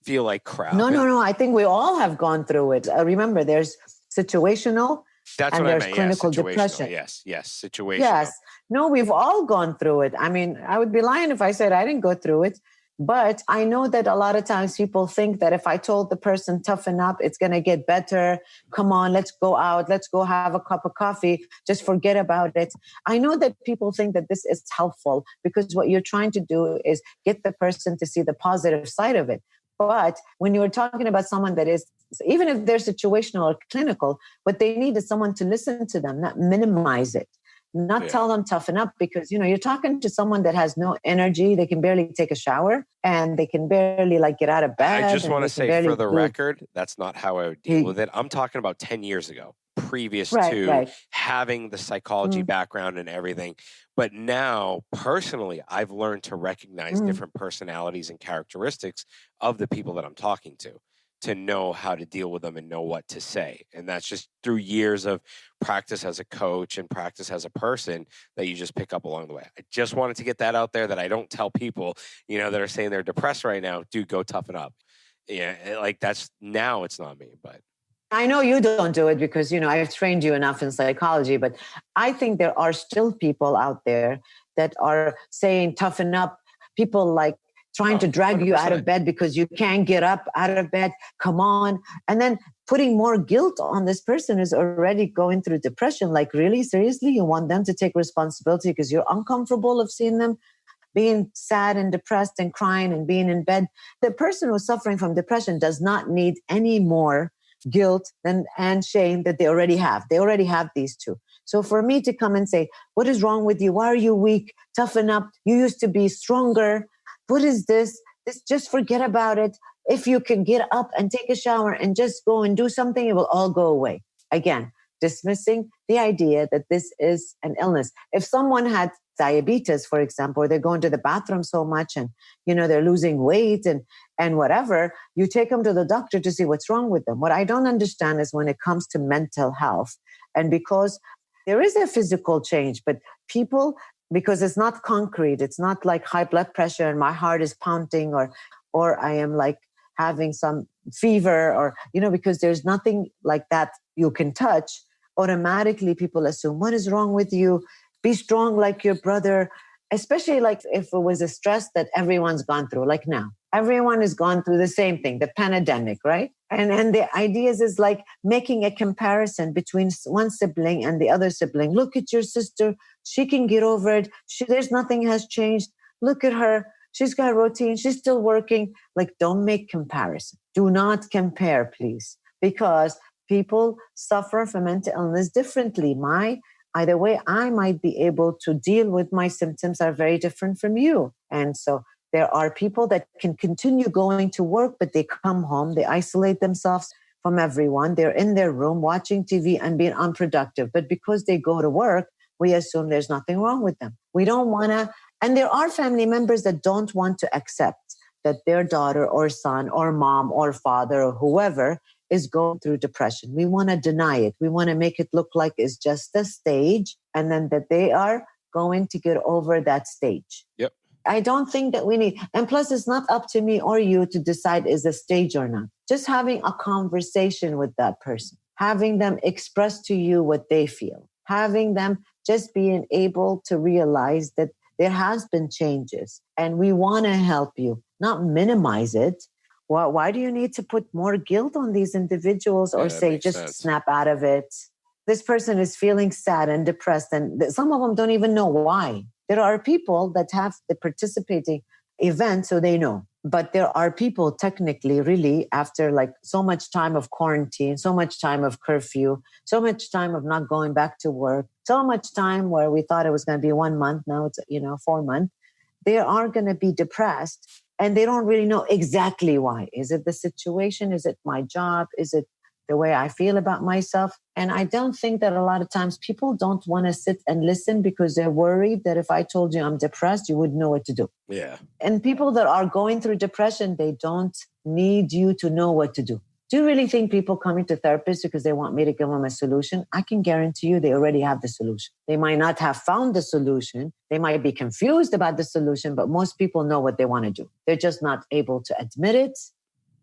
feel like crap. No. I think we all have gone through it. Remember, there's situational. That's and what there's I meant. clinical Yes, depression. Yes, situational. Yes. No, we've all gone through it. I mean, I would be lying if I said I didn't go through it. But I know that a lot of times people think that if I told the person toughen up, it's going to get better. Come on, let's go out. Let's go have a cup of coffee. Just forget about it. I know that people think that this is helpful because what you're trying to do is get the person to see the positive side of it. But when you're talking about someone that is, even if they're situational or clinical, what they need is someone to listen to them, not minimize it, not tell them toughen up, because, you're talking to someone that has no energy. They can barely take a shower and they can barely get out of bed. I just want to say for the record, that's not how I would deal with it. I'm talking about 10 years ago. previous Right, to right. having the psychology background and everything. But now, personally, I've learned to recognize different personalities and characteristics of the people that I'm talking to know how to deal with them and know what to say. And that's just through years of practice as a coach and practice as a person that you just pick up along the way. I just wanted to get that out there, that I don't tell people, that are saying they're depressed right now, dude, go toughen up. Yeah, like that's, now it's not me, but I know you don't do it because, I've trained you enough in psychology, but I think there are still people out there that are saying, toughen up. People like trying to drag 100%. you out of bed because you can't get up out of bed. Come on. And then putting more guilt on this person who's already going through depression. Like, really? Seriously? You want them to take responsibility because you're uncomfortable of seeing them being sad and depressed and crying and being in bed? The person who's suffering from depression does not need any more guilt and shame that they already have. They already have these two. So for me to come and say, what is wrong with you? Why are you weak? Toughen up. You used to be stronger. What is this? Just forget about it. If you can get up and take a shower and just go and do something, it will all go away. Again, dismissing the idea that this is an illness. If someone had diabetes, for example, or they're going to the bathroom so much and, they're losing weight and whatever, you take them to the doctor to see what's wrong with them. What I don't understand is when it comes to mental health, and because there is a physical change, but people, because it's not concrete, it's not like high blood pressure and my heart is pounding or I am like having some fever or, because there's nothing like that you can touch, automatically people assume, what is wrong with you? Be strong like your brother, especially like if it was a stress that everyone's gone through, like now. Everyone has gone through the same thing, the pandemic, right? And the idea is like making a comparison between one sibling and the other sibling. Look at your sister. She can get over it. There's nothing has changed. Look at her. She's got a routine. She's still working. Like, don't make comparison. Do not compare, please, because people suffer from mental illness differently. Either way, I might be able to deal with my symptoms are very different from you. And so there are people that can continue going to work, but they come home, they isolate themselves from everyone. They're in their room watching TV and being unproductive. But because they go to work, we assume there's nothing wrong with them. We don't want to, and there are family members that don't want to accept that their daughter or son or mom or father or whoever is going through depression. We want to deny it. We want to make it look like it's just a stage and then that they are going to get over that stage. Yep. I don't think that we need, and plus it's not up to me or you to decide is a stage or not. Just having a conversation with that person, having them express to you what they feel, having them just being able to realize that there has been changes and we want to help you, not minimize it. Well, why do you need to put more guilt on these individuals or say, just snap out of it? This person is feeling sad and depressed, and some of them don't even know why. There are people that have the participating event, so they know. But there are people technically really after like so much time of quarantine, so much time of curfew, so much time of not going back to work, so much time where we thought it was going to be 1 month. Now it's, 4 months. They are going to be depressed and they don't really know exactly why. Is it the situation? Is it my job? Is it the way I feel about myself? And I don't think that a lot of times people don't want to sit and listen because they're worried that if I told you I'm depressed, you wouldn't know what to do. Yeah. And people that are going through depression, they don't need you to know what to do. Do you really think people coming to therapists because they want me to give them a solution? I can guarantee you they already have the solution. They might not have found the solution. They might be confused about the solution, but most people know what they want to do. They're just not able to admit it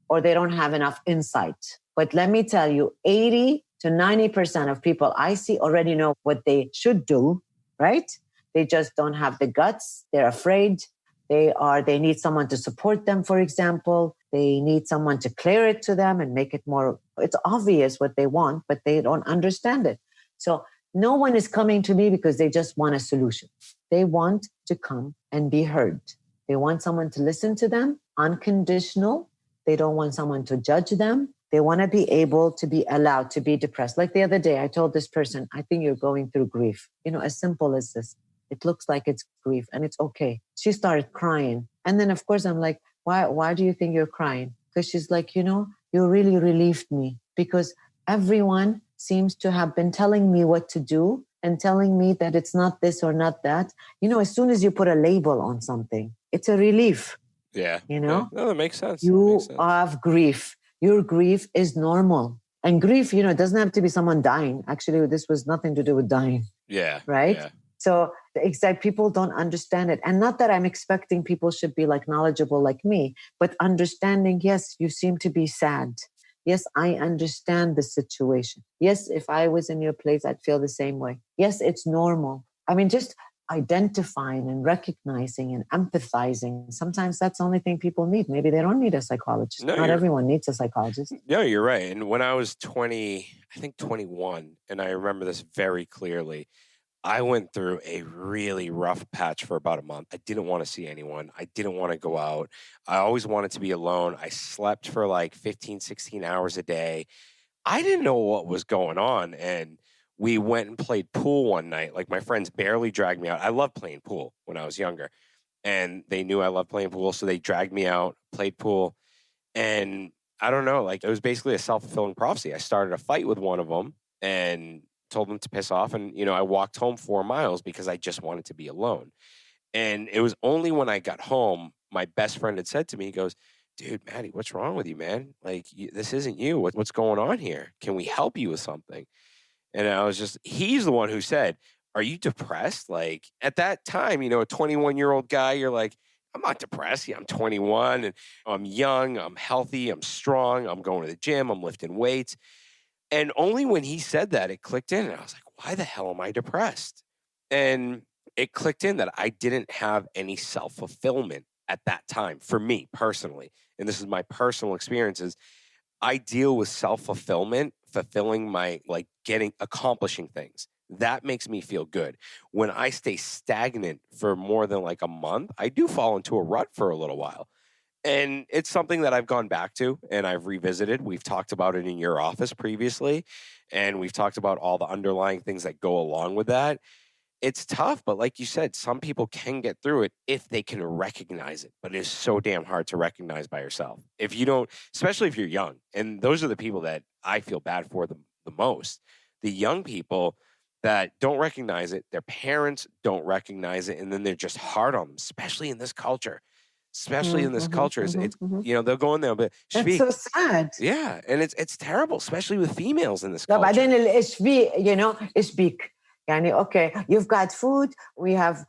or they don't have enough insight. But let me tell you, 80 to 90% of people I see already know what they should do, right? They just don't have the guts. They're afraid. They need someone to support them, for example. They need someone to clear it to them and make it more, it's obvious what they want, but they don't understand it. So no one is coming to me because they just want a solution. They want to come and be heard. They want someone to listen to them, unconditional. They don't want someone to judge them. They want to be able to be allowed to be depressed. Like the other day, I told this person, I think you're going through grief. As simple as this. It looks like it's grief and it's okay. She started crying. And then, of course, I'm like, why do you think you're crying? Because she's like, you really relieved me because everyone seems to have been telling me what to do and telling me that it's not this or not that. As soon as you put a label on something, it's a relief. Yeah. No, that makes sense. You have grief. Your grief is normal. And grief, it doesn't have to be someone dying. Actually, this was nothing to do with dying. Yeah. Right? Yeah. So exact people don't understand it. And not that I'm expecting people should be like knowledgeable like me, but understanding, yes, you seem to be sad. Yes, I understand the situation. Yes, if I was in your place, I'd feel the same way. Yes, it's normal. I mean, just identifying and recognizing and empathizing. Sometimes that's the only thing people need. Maybe they don't need a psychologist. No, not everyone needs a psychologist. No, you're right. And when I was 21, and I remember this very clearly, I went through a really rough patch for about a month. I didn't want to see anyone. I didn't want to go out. I always wanted to be alone. I slept for like 15, 16 hours a day. I didn't know what was going on. And we went and played pool one night. Like my friends barely dragged me out. I loved playing pool when I was younger. And they knew I loved playing pool. So they dragged me out, played pool. And I don't know, like it was basically a self-fulfilling prophecy. I started a fight with one of them and told them to piss off. And, I walked home 4 miles because I just wanted to be alone. And it was only when I got home, my best friend had said to me, he goes, dude, Maddie, what's wrong with you, man? Like, this isn't you. What's going on here? Can we help you with something? And I was he's the one who said, are you depressed? Like at that time, a 21-year-old guy, you're like, I'm not depressed. Yeah, I'm 21 and I'm young, I'm healthy, I'm strong, I'm going to the gym, I'm lifting weights. And only when he said that, it clicked in. And I was like, why the hell am I depressed? And it clicked in that I didn't have any self-fulfillment at that time for me personally. And this is my personal experiences. I deal with self-fulfillment, fulfilling my, accomplishing things. That makes me feel good. When I stay stagnant for more than like a month, I do fall into a rut for a little while. And it's something that I've gone back to and I've revisited. We've talked about it in your office previously, and we've talked about all the underlying things that go along with that. It's tough, but like you said, some people can get through it if they can recognize it. But it is so damn hard to recognize by yourself. If you don't, especially if you're young, and those are the people that I feel bad for the most. The young people that don't recognize it, their parents don't recognize it, and then they're just hard on them, especially in this culture. They'll go in there, but that's so sad. Yeah, and it's terrible, especially with females in this culture. But then speak. Okay, you've got food. We have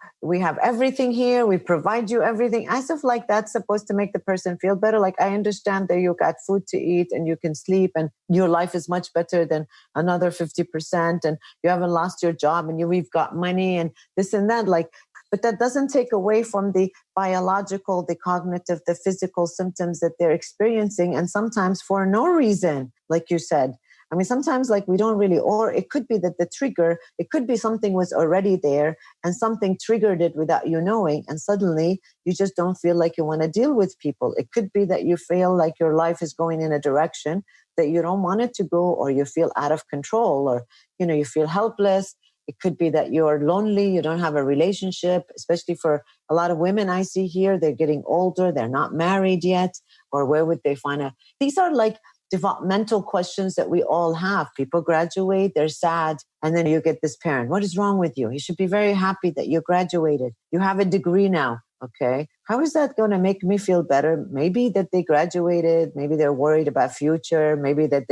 everything here. We provide you everything, as if like that's supposed to make the person feel better. Like, I understand that you got food to eat and you can sleep and your life is much better than another 50%, and you haven't lost your job and we've got money and this and that. Like, but that doesn't take away from the biological, the cognitive, the physical symptoms that they're experiencing, and sometimes for no reason, like you said. I mean, sometimes like we don't really, or it could be that the trigger, it could be something was already there and something triggered it without you knowing. And suddenly you just don't feel like you want to deal with people. It could be that you feel like your life is going in a direction that you don't want it to go, or you feel out of control, or, you feel helpless. It could be that you're lonely, you don't have a relationship, especially for a lot of women I see here. They're getting older, they're not married yet, or where would they find these are like developmental questions that we all have. People graduate, they're sad, and then you get this parent. What is wrong with you? You should be very happy that you graduated. You have a degree now. Okay. How is that going to make me feel better? Maybe that they graduated, maybe they're worried about future, maybe that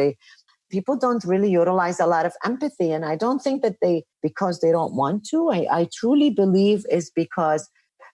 people don't really utilize a lot of empathy. And I don't think that because they don't want to. I truly believe it's because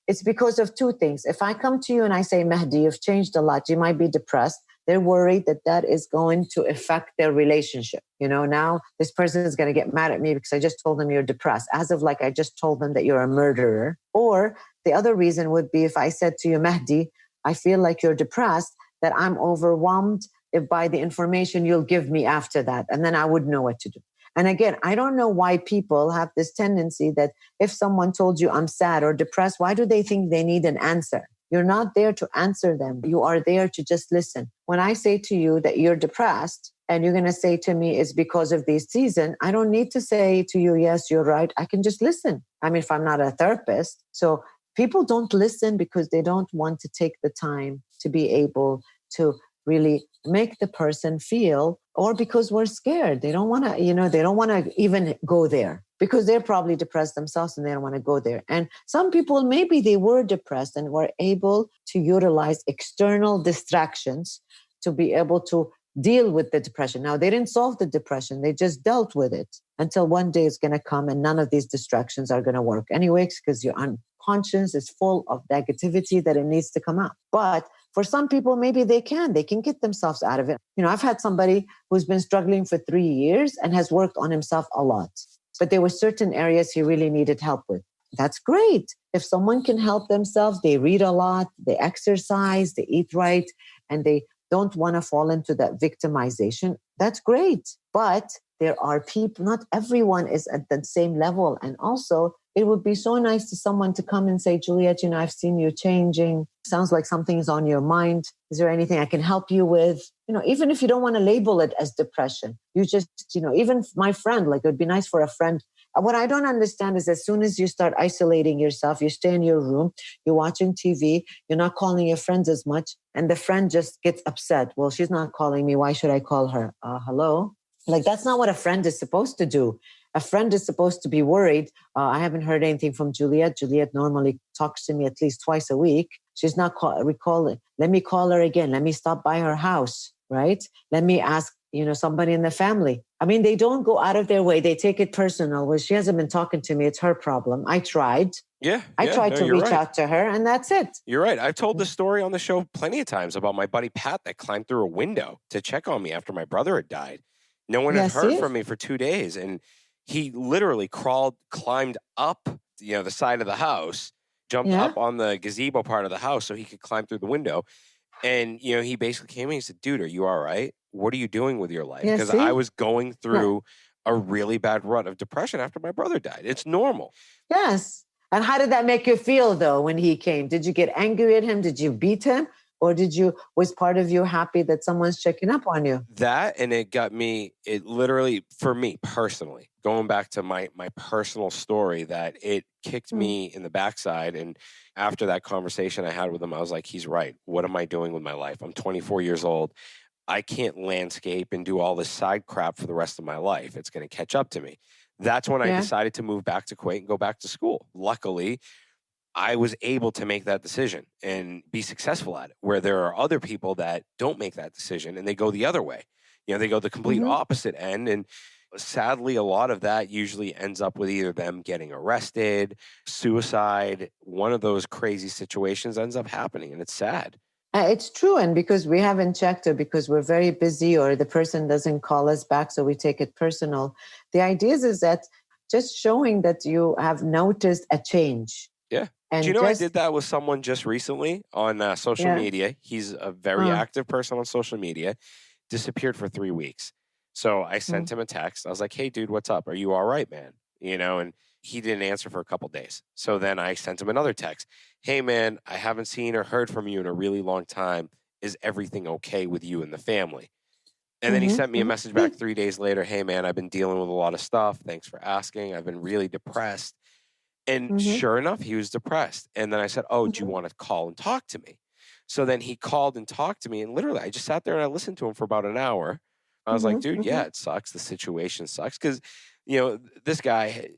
of two things. If I come to you and I say, Mahdi, you've changed a lot, you might be depressed. They're worried that is going to affect their relationship. Now this person is going to get mad at me because I just told them you're depressed, as of like I just told them that you're a murderer. Or the other reason would be if I said to you, Mahdi, I feel like you're depressed, that I'm overwhelmed by the information you'll give me after that. And then I would know what to do. And again, I don't know why people have this tendency that if someone told you I'm sad or depressed, why do they think they need an answer? You're not there to answer them. You are there to just listen. When I say to you that you're depressed and you're going to say to me it's because of this season, I don't need to say to you, yes, you're right. I can just listen. I mean, if I'm not a therapist. So people don't listen because they don't want to take the time to be able to really make the person feel or because we're scared. They don't want to, they don't want to even go there because they're probably depressed themselves and they don't want to go there. And some people, maybe they were depressed and were able to utilize external distractions to be able to deal with the depression. Now, they didn't solve the depression. They just dealt with it until one day it's going to come and none of these distractions are going to work anyway, because your unconscious is full of negativity that it needs to come out. But for some people, maybe they can get themselves out of it. I've had somebody who's been struggling for 3 years and has worked on himself a lot, but there were certain areas he really needed help with. That's great. If someone can help themselves, they read a lot, they exercise, they eat right, and they don't want to fall into that victimization. That's great. But there are people, not everyone is at the same level. And also, it would be so nice to someone to come and say, Juliet, I've seen you changing. Sounds like something's on your mind. Is there anything I can help you with? Even if you don't want to label it as depression, you just, even my friend, like it would be nice for a friend. What I don't understand is as soon as you start isolating yourself, you stay in your room, you're watching TV, you're not calling your friends as much, and the friend just gets upset. Well, she's not calling me. Why should I call her? Hello? Like, that's not what a friend is supposed to do. A friend is supposed to be worried. I haven't heard anything from Juliet. Juliet normally talks to me at least twice a week. She's not recalling. Let me call her again. Let me stop by her house, right? Let me ask, somebody in the family. I mean, they don't go out of their way. They take it personal. Well, she hasn't been talking to me. It's her problem. I tried. I tried to reach out to her, and that's it. You're right. I've told this story on the show plenty of times about my buddy Pat that climbed through a window to check on me after my brother had died. No one had heard from me for 2 days, and he literally climbed up, the side of the house, jumped up on the gazebo part of the house so he could climb through the window. And, he basically came in and he said, dude, are you all right? What are you doing with your life? Because I was going through a really bad rut of depression after my brother died. It's normal. Yes. And how did that make you feel, though, when he came? Did you get angry at him? Did you beat him? Or was part of you happy that someone's checking up on you? That, and it literally, for me personally, going back to my personal story, that it kicked me in the backside. And after that conversation I had with him, I was like, he's right. What am I doing with my life? I'm 24 years old. I can't landscape and do all this side crap for the rest of my life. It's going to catch up to me. That's when I decided to move back to Kuwait and go back to school. Luckily, I was able to make that decision and be successful at it, where there are other people that don't make that decision and they go the other way. They go the complete opposite end. And sadly, a lot of that usually ends up with either them getting arrested, suicide. One of those crazy situations ends up happening, and it's sad. It's true. And because we haven't checked or because we're very busy or the person doesn't call us back, so we take it personal. The idea is that just showing that you have noticed a change. Yeah. And do you know, I did that with someone just recently on social media. He's a very active person on social media, disappeared for 3 weeks. So I sent him a text. I was like, hey, dude, what's up? Are you all right, man? And he didn't answer for a couple of days. So then I sent him another text. Hey, man, I haven't seen or heard from you in a really long time. Is everything okay with you and the family? And then he sent me a message back 3 days later. Hey, man, I've been dealing with a lot of stuff. Thanks for asking. I've been really depressed. And sure enough, he was depressed. And then I said, oh, do you want to call and talk to me? So then he called and talked to me. And literally, I just sat there and I listened to him for about an hour. I was like, dude, yeah, it sucks. The situation sucks. Because, this guy,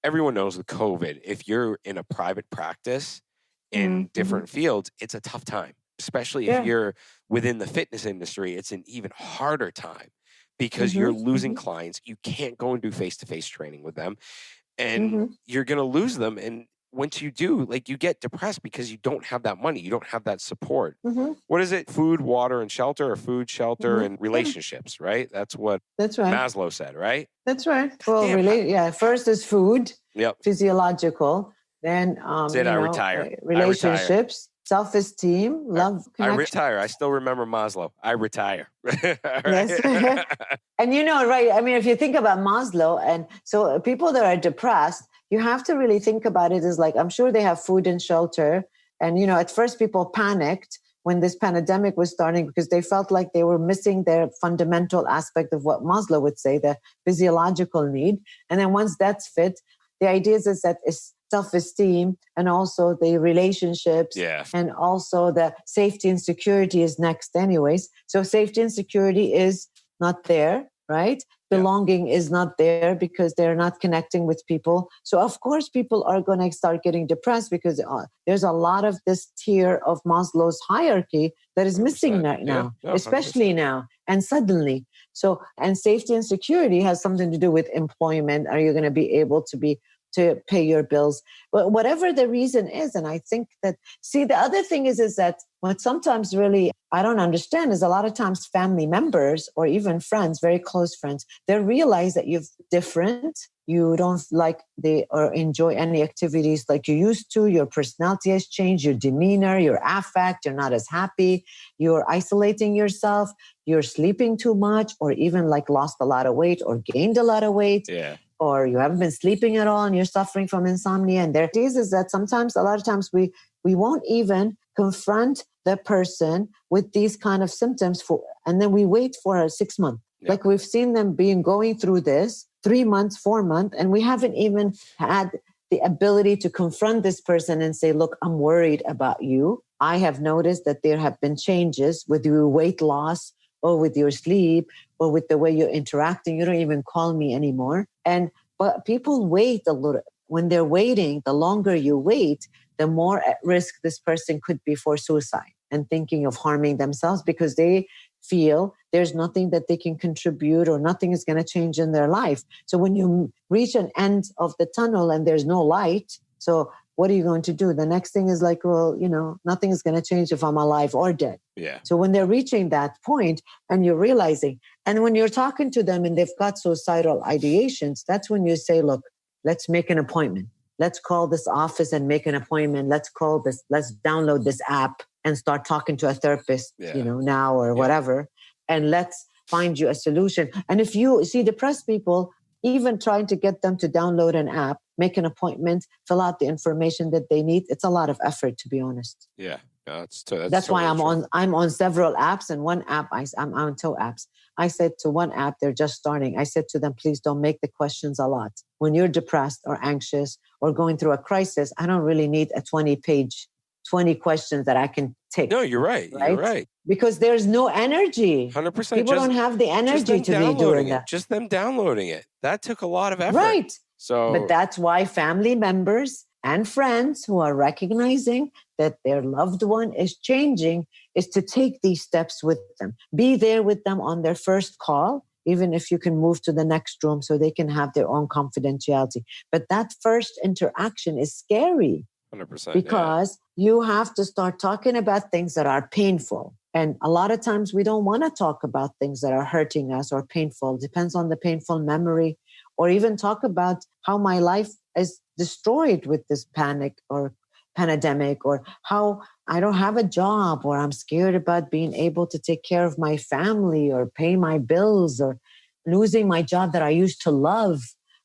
everyone knows with COVID, if you're in a private practice in different fields, it's a tough time. Especially if you're within the fitness industry, it's an even harder time because you're losing clients. You can't go and do face-to-face training with them. And you're going to lose them. And once you do, you get depressed because you don't have that money. You don't have that support. What is it? Food, water, and shelter, or food, shelter, and relationships, right? That's what Maslow said, right? That's right. Well, first is food, physiological. Then, I retire. Relationships, self-esteem, love, connection. I retire. I still remember Maslow. I retire. Yes. And right. I mean, if you think about Maslow, and so people that are depressed, you have to really think about it as I'm sure they have food and shelter. And, at first people panicked when this pandemic was starting because they felt like they were missing their fundamental aspect of what Maslow would say, the physiological need. And then once that's fit, the idea is that it's self-esteem and also the relationships and also the safety and security is next anyways. So safety and security is not there, right? Belonging is not there because they're not connecting with people. So of course, people are going to start getting depressed because there's a lot of this tier of Maslow's hierarchy that is missing right now, especially now and suddenly. So, and safety and security has something to do with employment. Are you going to be able to pay your bills? But whatever the reason is, and I think that, see, the other thing is that what sometimes really I don't understand is a lot of times family members or even friends, very close friends, they realize that you're different. You don't like or enjoy any activities like you used to. Your personality has changed, your demeanor, your affect, you're not as happy. You're isolating yourself. You're sleeping too much, or even like lost a lot of weight or gained a lot of weight. Yeah. Or you haven't been sleeping at all and you're suffering from insomnia. And there is that sometimes, a lot of times we won't even confront the person with these kind of symptoms and then we wait for 6 months. Yeah. Like we've seen them going through this 3 months, 4 months, and we haven't even had the ability to confront this person and say, look, I'm worried about you. I have noticed that there have been changes with your weight loss or with your sleep or with the way you're interacting. You don't even call me anymore. But people wait a little. When they're waiting, the longer you wait, the more at risk this person could be for suicide and thinking of harming themselves because they feel there's nothing that they can contribute or nothing is going to change in their life. So when you reach an end of the tunnel and there's no light, so what are you going to do? The next thing is like, well, nothing is going to change if I'm alive or dead. Yeah. So when they're reaching that point and you're realizing, and when you're talking to them and they've got suicidal ideations, that's when you say, look, let's make an appointment. Let's call this office and make an appointment. Let's download this app and start talking to a therapist, now or whatever. And let's find you a solution. And if you see depressed people, even trying to get them to download an app, make an appointment, fill out the information that they need, it's a lot of effort, to be honest. Yeah. No, that's why I'm on several apps, and one app I'm on 2 apps. I said to one app, they're just starting. I said to them, please don't make the questions a lot. When you're depressed or anxious or going through a crisis, I don't really need a 20 questions that I can take. No, you're right. You're right. Because there's no energy. 100%. People don't have the energy to be doing that. Just them downloading it. That took a lot of effort. Right. So, but that's why family members and friends who are recognizing that their loved one is changing is to take these steps with them. Be there with them on their first call, even if you can move to the next room so they can have their own confidentiality. But that first interaction is scary. 100%. Because you have to start talking about things that are painful. And a lot of times we don't want to talk about things that are hurting us or painful. It depends on the painful memory, or even talk about how my life is destroyed with this panic or pandemic, or how I don't have a job, or I'm scared about being able to take care of my family or pay my bills, or losing my job that I used to love,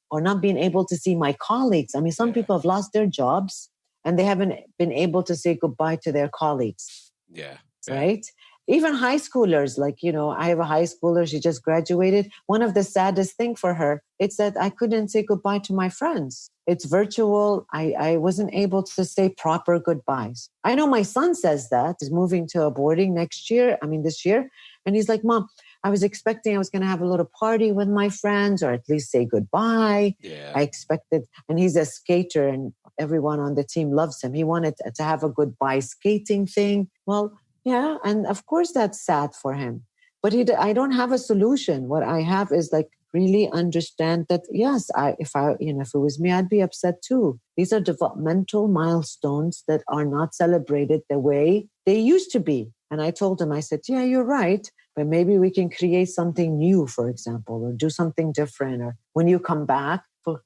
or not being able to see my colleagues. I mean, some people have lost their jobs and they haven't been able to say goodbye to their colleagues. Yeah. Right? Even high schoolers, like, I have a high schooler, she just graduated. One of the saddest thing for her, it's that I couldn't say goodbye to my friends. It's virtual. I wasn't able to say proper goodbyes. I know my son says that. He's moving to a boarding this year. And he's like, Mom, I was expecting I was going to have a little party with my friends, or at least say goodbye. Yeah. I expected, and he's a skater and everyone on the team loves him. He wanted to have a goodbye skating thing. Well, yeah, and of course that's sad for him. But I don't have a solution. What I have is like really understand that, yes, if it was me, I'd be upset too. These are developmental milestones that are not celebrated the way they used to be. And I told him, I said, yeah, you're right. But maybe we can create something new, for example, or do something different. Or when you come back for,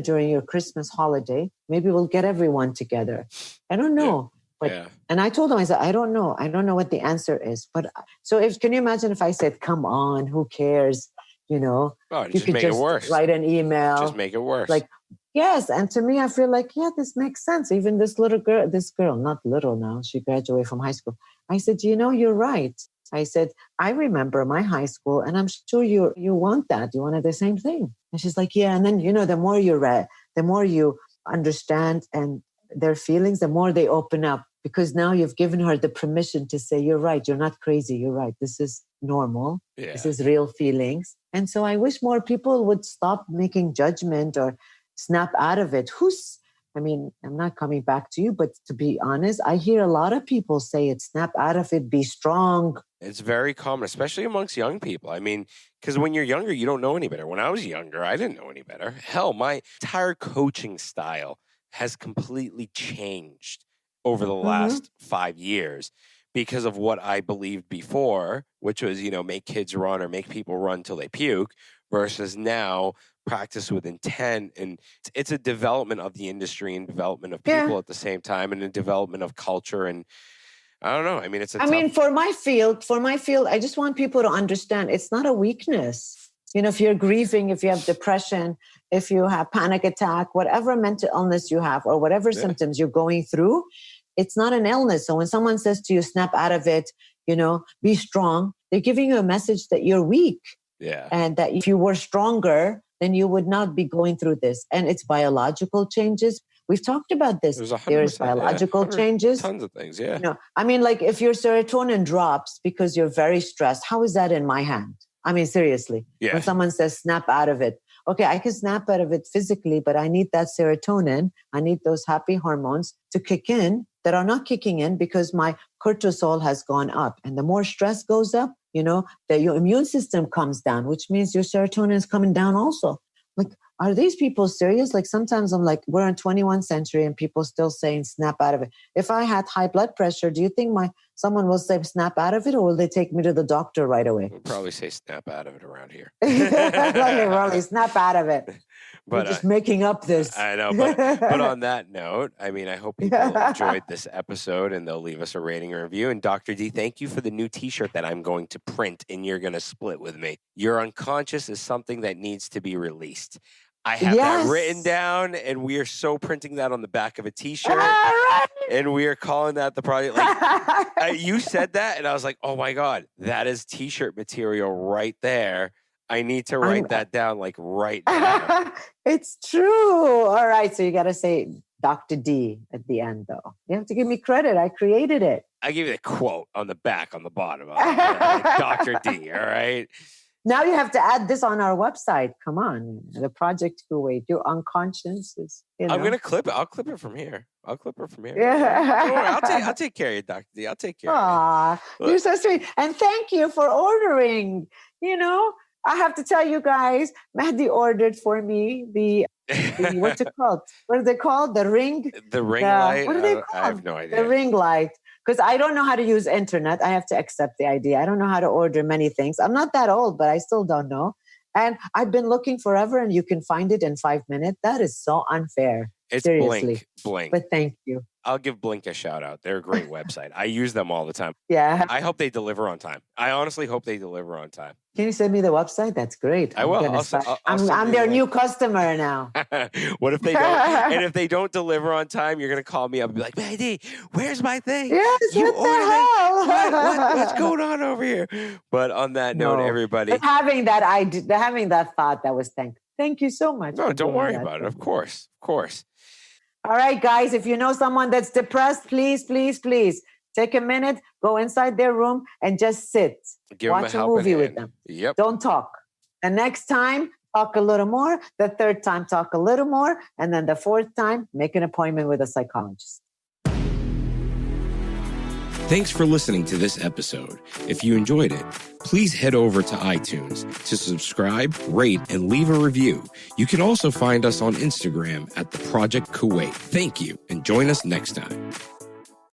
during your Christmas holiday, maybe we'll get everyone together. I don't know. But, and I told him, I said, I don't know what the answer is. But so can you imagine if I said, come on, who cares? You just could make just it worse. Write an email. Just make it worse. Like, yes. And to me, I feel like, yeah, this makes sense. Even this girl, not little now, she graduated from high school. I said, you're right. I said, I remember my high school, and I'm sure you want that. You wanted the same thing. And she's like, yeah. And then, the more you read, the more you understand and their feelings, the more they open up, because now you've given her the permission to say, you're right. You're not crazy. You're right. This is normal. Yeah. This is real feelings. And so I wish more people would stop making judgment or snap out of it. I'm not coming back to you, but to be honest, I hear a lot of people say it, snap out of it, be strong. It's very common, especially amongst young people. I mean, because when you're younger, you don't know any better. When I was younger, I didn't know any better. Hell, my entire coaching style has completely changed over the last 5 years because of what I believed before, which was, make kids run or make people run till they puke, versus now practice with intent. And it's a development of the industry and development of people at the same time, and a development of culture. And I don't know. I mean, for my field, I just want people to understand it's not a weakness. If you're grieving, if you have depression, if you have panic attack, whatever mental illness you have, or whatever symptoms you're going through, it's not an illness. So when someone says to you, snap out of it, be strong, they're giving you a message that you're weak. Yeah. And that if you were stronger, then you would not be going through this. And it's biological changes. We've talked about this. There's biological changes. Tons of things, yeah. Like if your serotonin drops because you're very stressed, how is that in my hand? I mean, seriously. Yeah. When someone says snap out of it, okay, I can snap out of it physically, but I need that serotonin. I need those happy hormones to kick in that are not kicking in because my cortisol has gone up. And the more stress goes up, that your immune system comes down, which means your serotonin is coming down also. Like, are these people serious? Like sometimes I'm like, we're in 21st century and people still saying snap out of it. If I had high blood pressure, do you think someone will say snap out of it, or will they take me to the doctor right away? We'll probably say snap out of it around here. Really, snap out of it. But we're just making up this. I know. But on that note, I mean, I hope people enjoyed this episode and they'll leave us a rating or review. And Dr. D, thank you for the new t-shirt that I'm going to print and you're going to split with me. Your unconscious is something that needs to be released. I have that written down, and we are so printing that on the back of a t-shirt, and we are calling that the project. Like, you said that, and I was like, oh my God, that is t-shirt material right there. I need to write that down like right now. It's true. All right. So you got to say Dr. D at the end, though. You have to give me credit. I created it. I give you the quote on the back, on the bottom. Like, Dr. D, all right? Now you have to add this on our website. Come on. The Project Kuwait. Your unconscious is, I'm going to clip it. I'll clip it from here. Yeah. Don't worry, I'll take care of you, Dr. D. I'll take care of you. You're so sweet. And thank you for ordering. I have to tell you guys, Mahdi ordered for me the what's it called? What are they called? The ring? The ring light? What are they called? I have no idea. The ring light. Because I don't know how to use internet. I have to accept the idea. I don't know how to order many things. I'm not that old, but I still don't know. And I've been looking forever, and you can find it in 5 minutes. That is so unfair. It's Seriously. Blink. But thank you. I'll give Blink a shout out. They're a great website. I use them all the time. Yeah. I hope they deliver on time. I honestly hope they deliver on time. Can you send me the website? That's great. I will. I'm their new customer now. What if they don't? And if they don't deliver on time, you're going to call me up and be like, Mandy, where's my thing? Yes, you what the hell? What's going on over here? But on that note, everybody. But having that thought, that was thank you so much. No, don't worry about it. Of course. All right, guys, if you know someone that's depressed, please, please, please take a minute, go inside their room and just sit. Watch a movie with them. Yep. Don't talk. The next time, talk a little more. The third time, talk a little more. And then the fourth time, make an appointment with a psychologist. Thanks for listening to this episode. If you enjoyed it, please head over to iTunes to subscribe, rate, and leave a review. You can also find us on Instagram at The Project Kuwait. Thank you, and join us next time.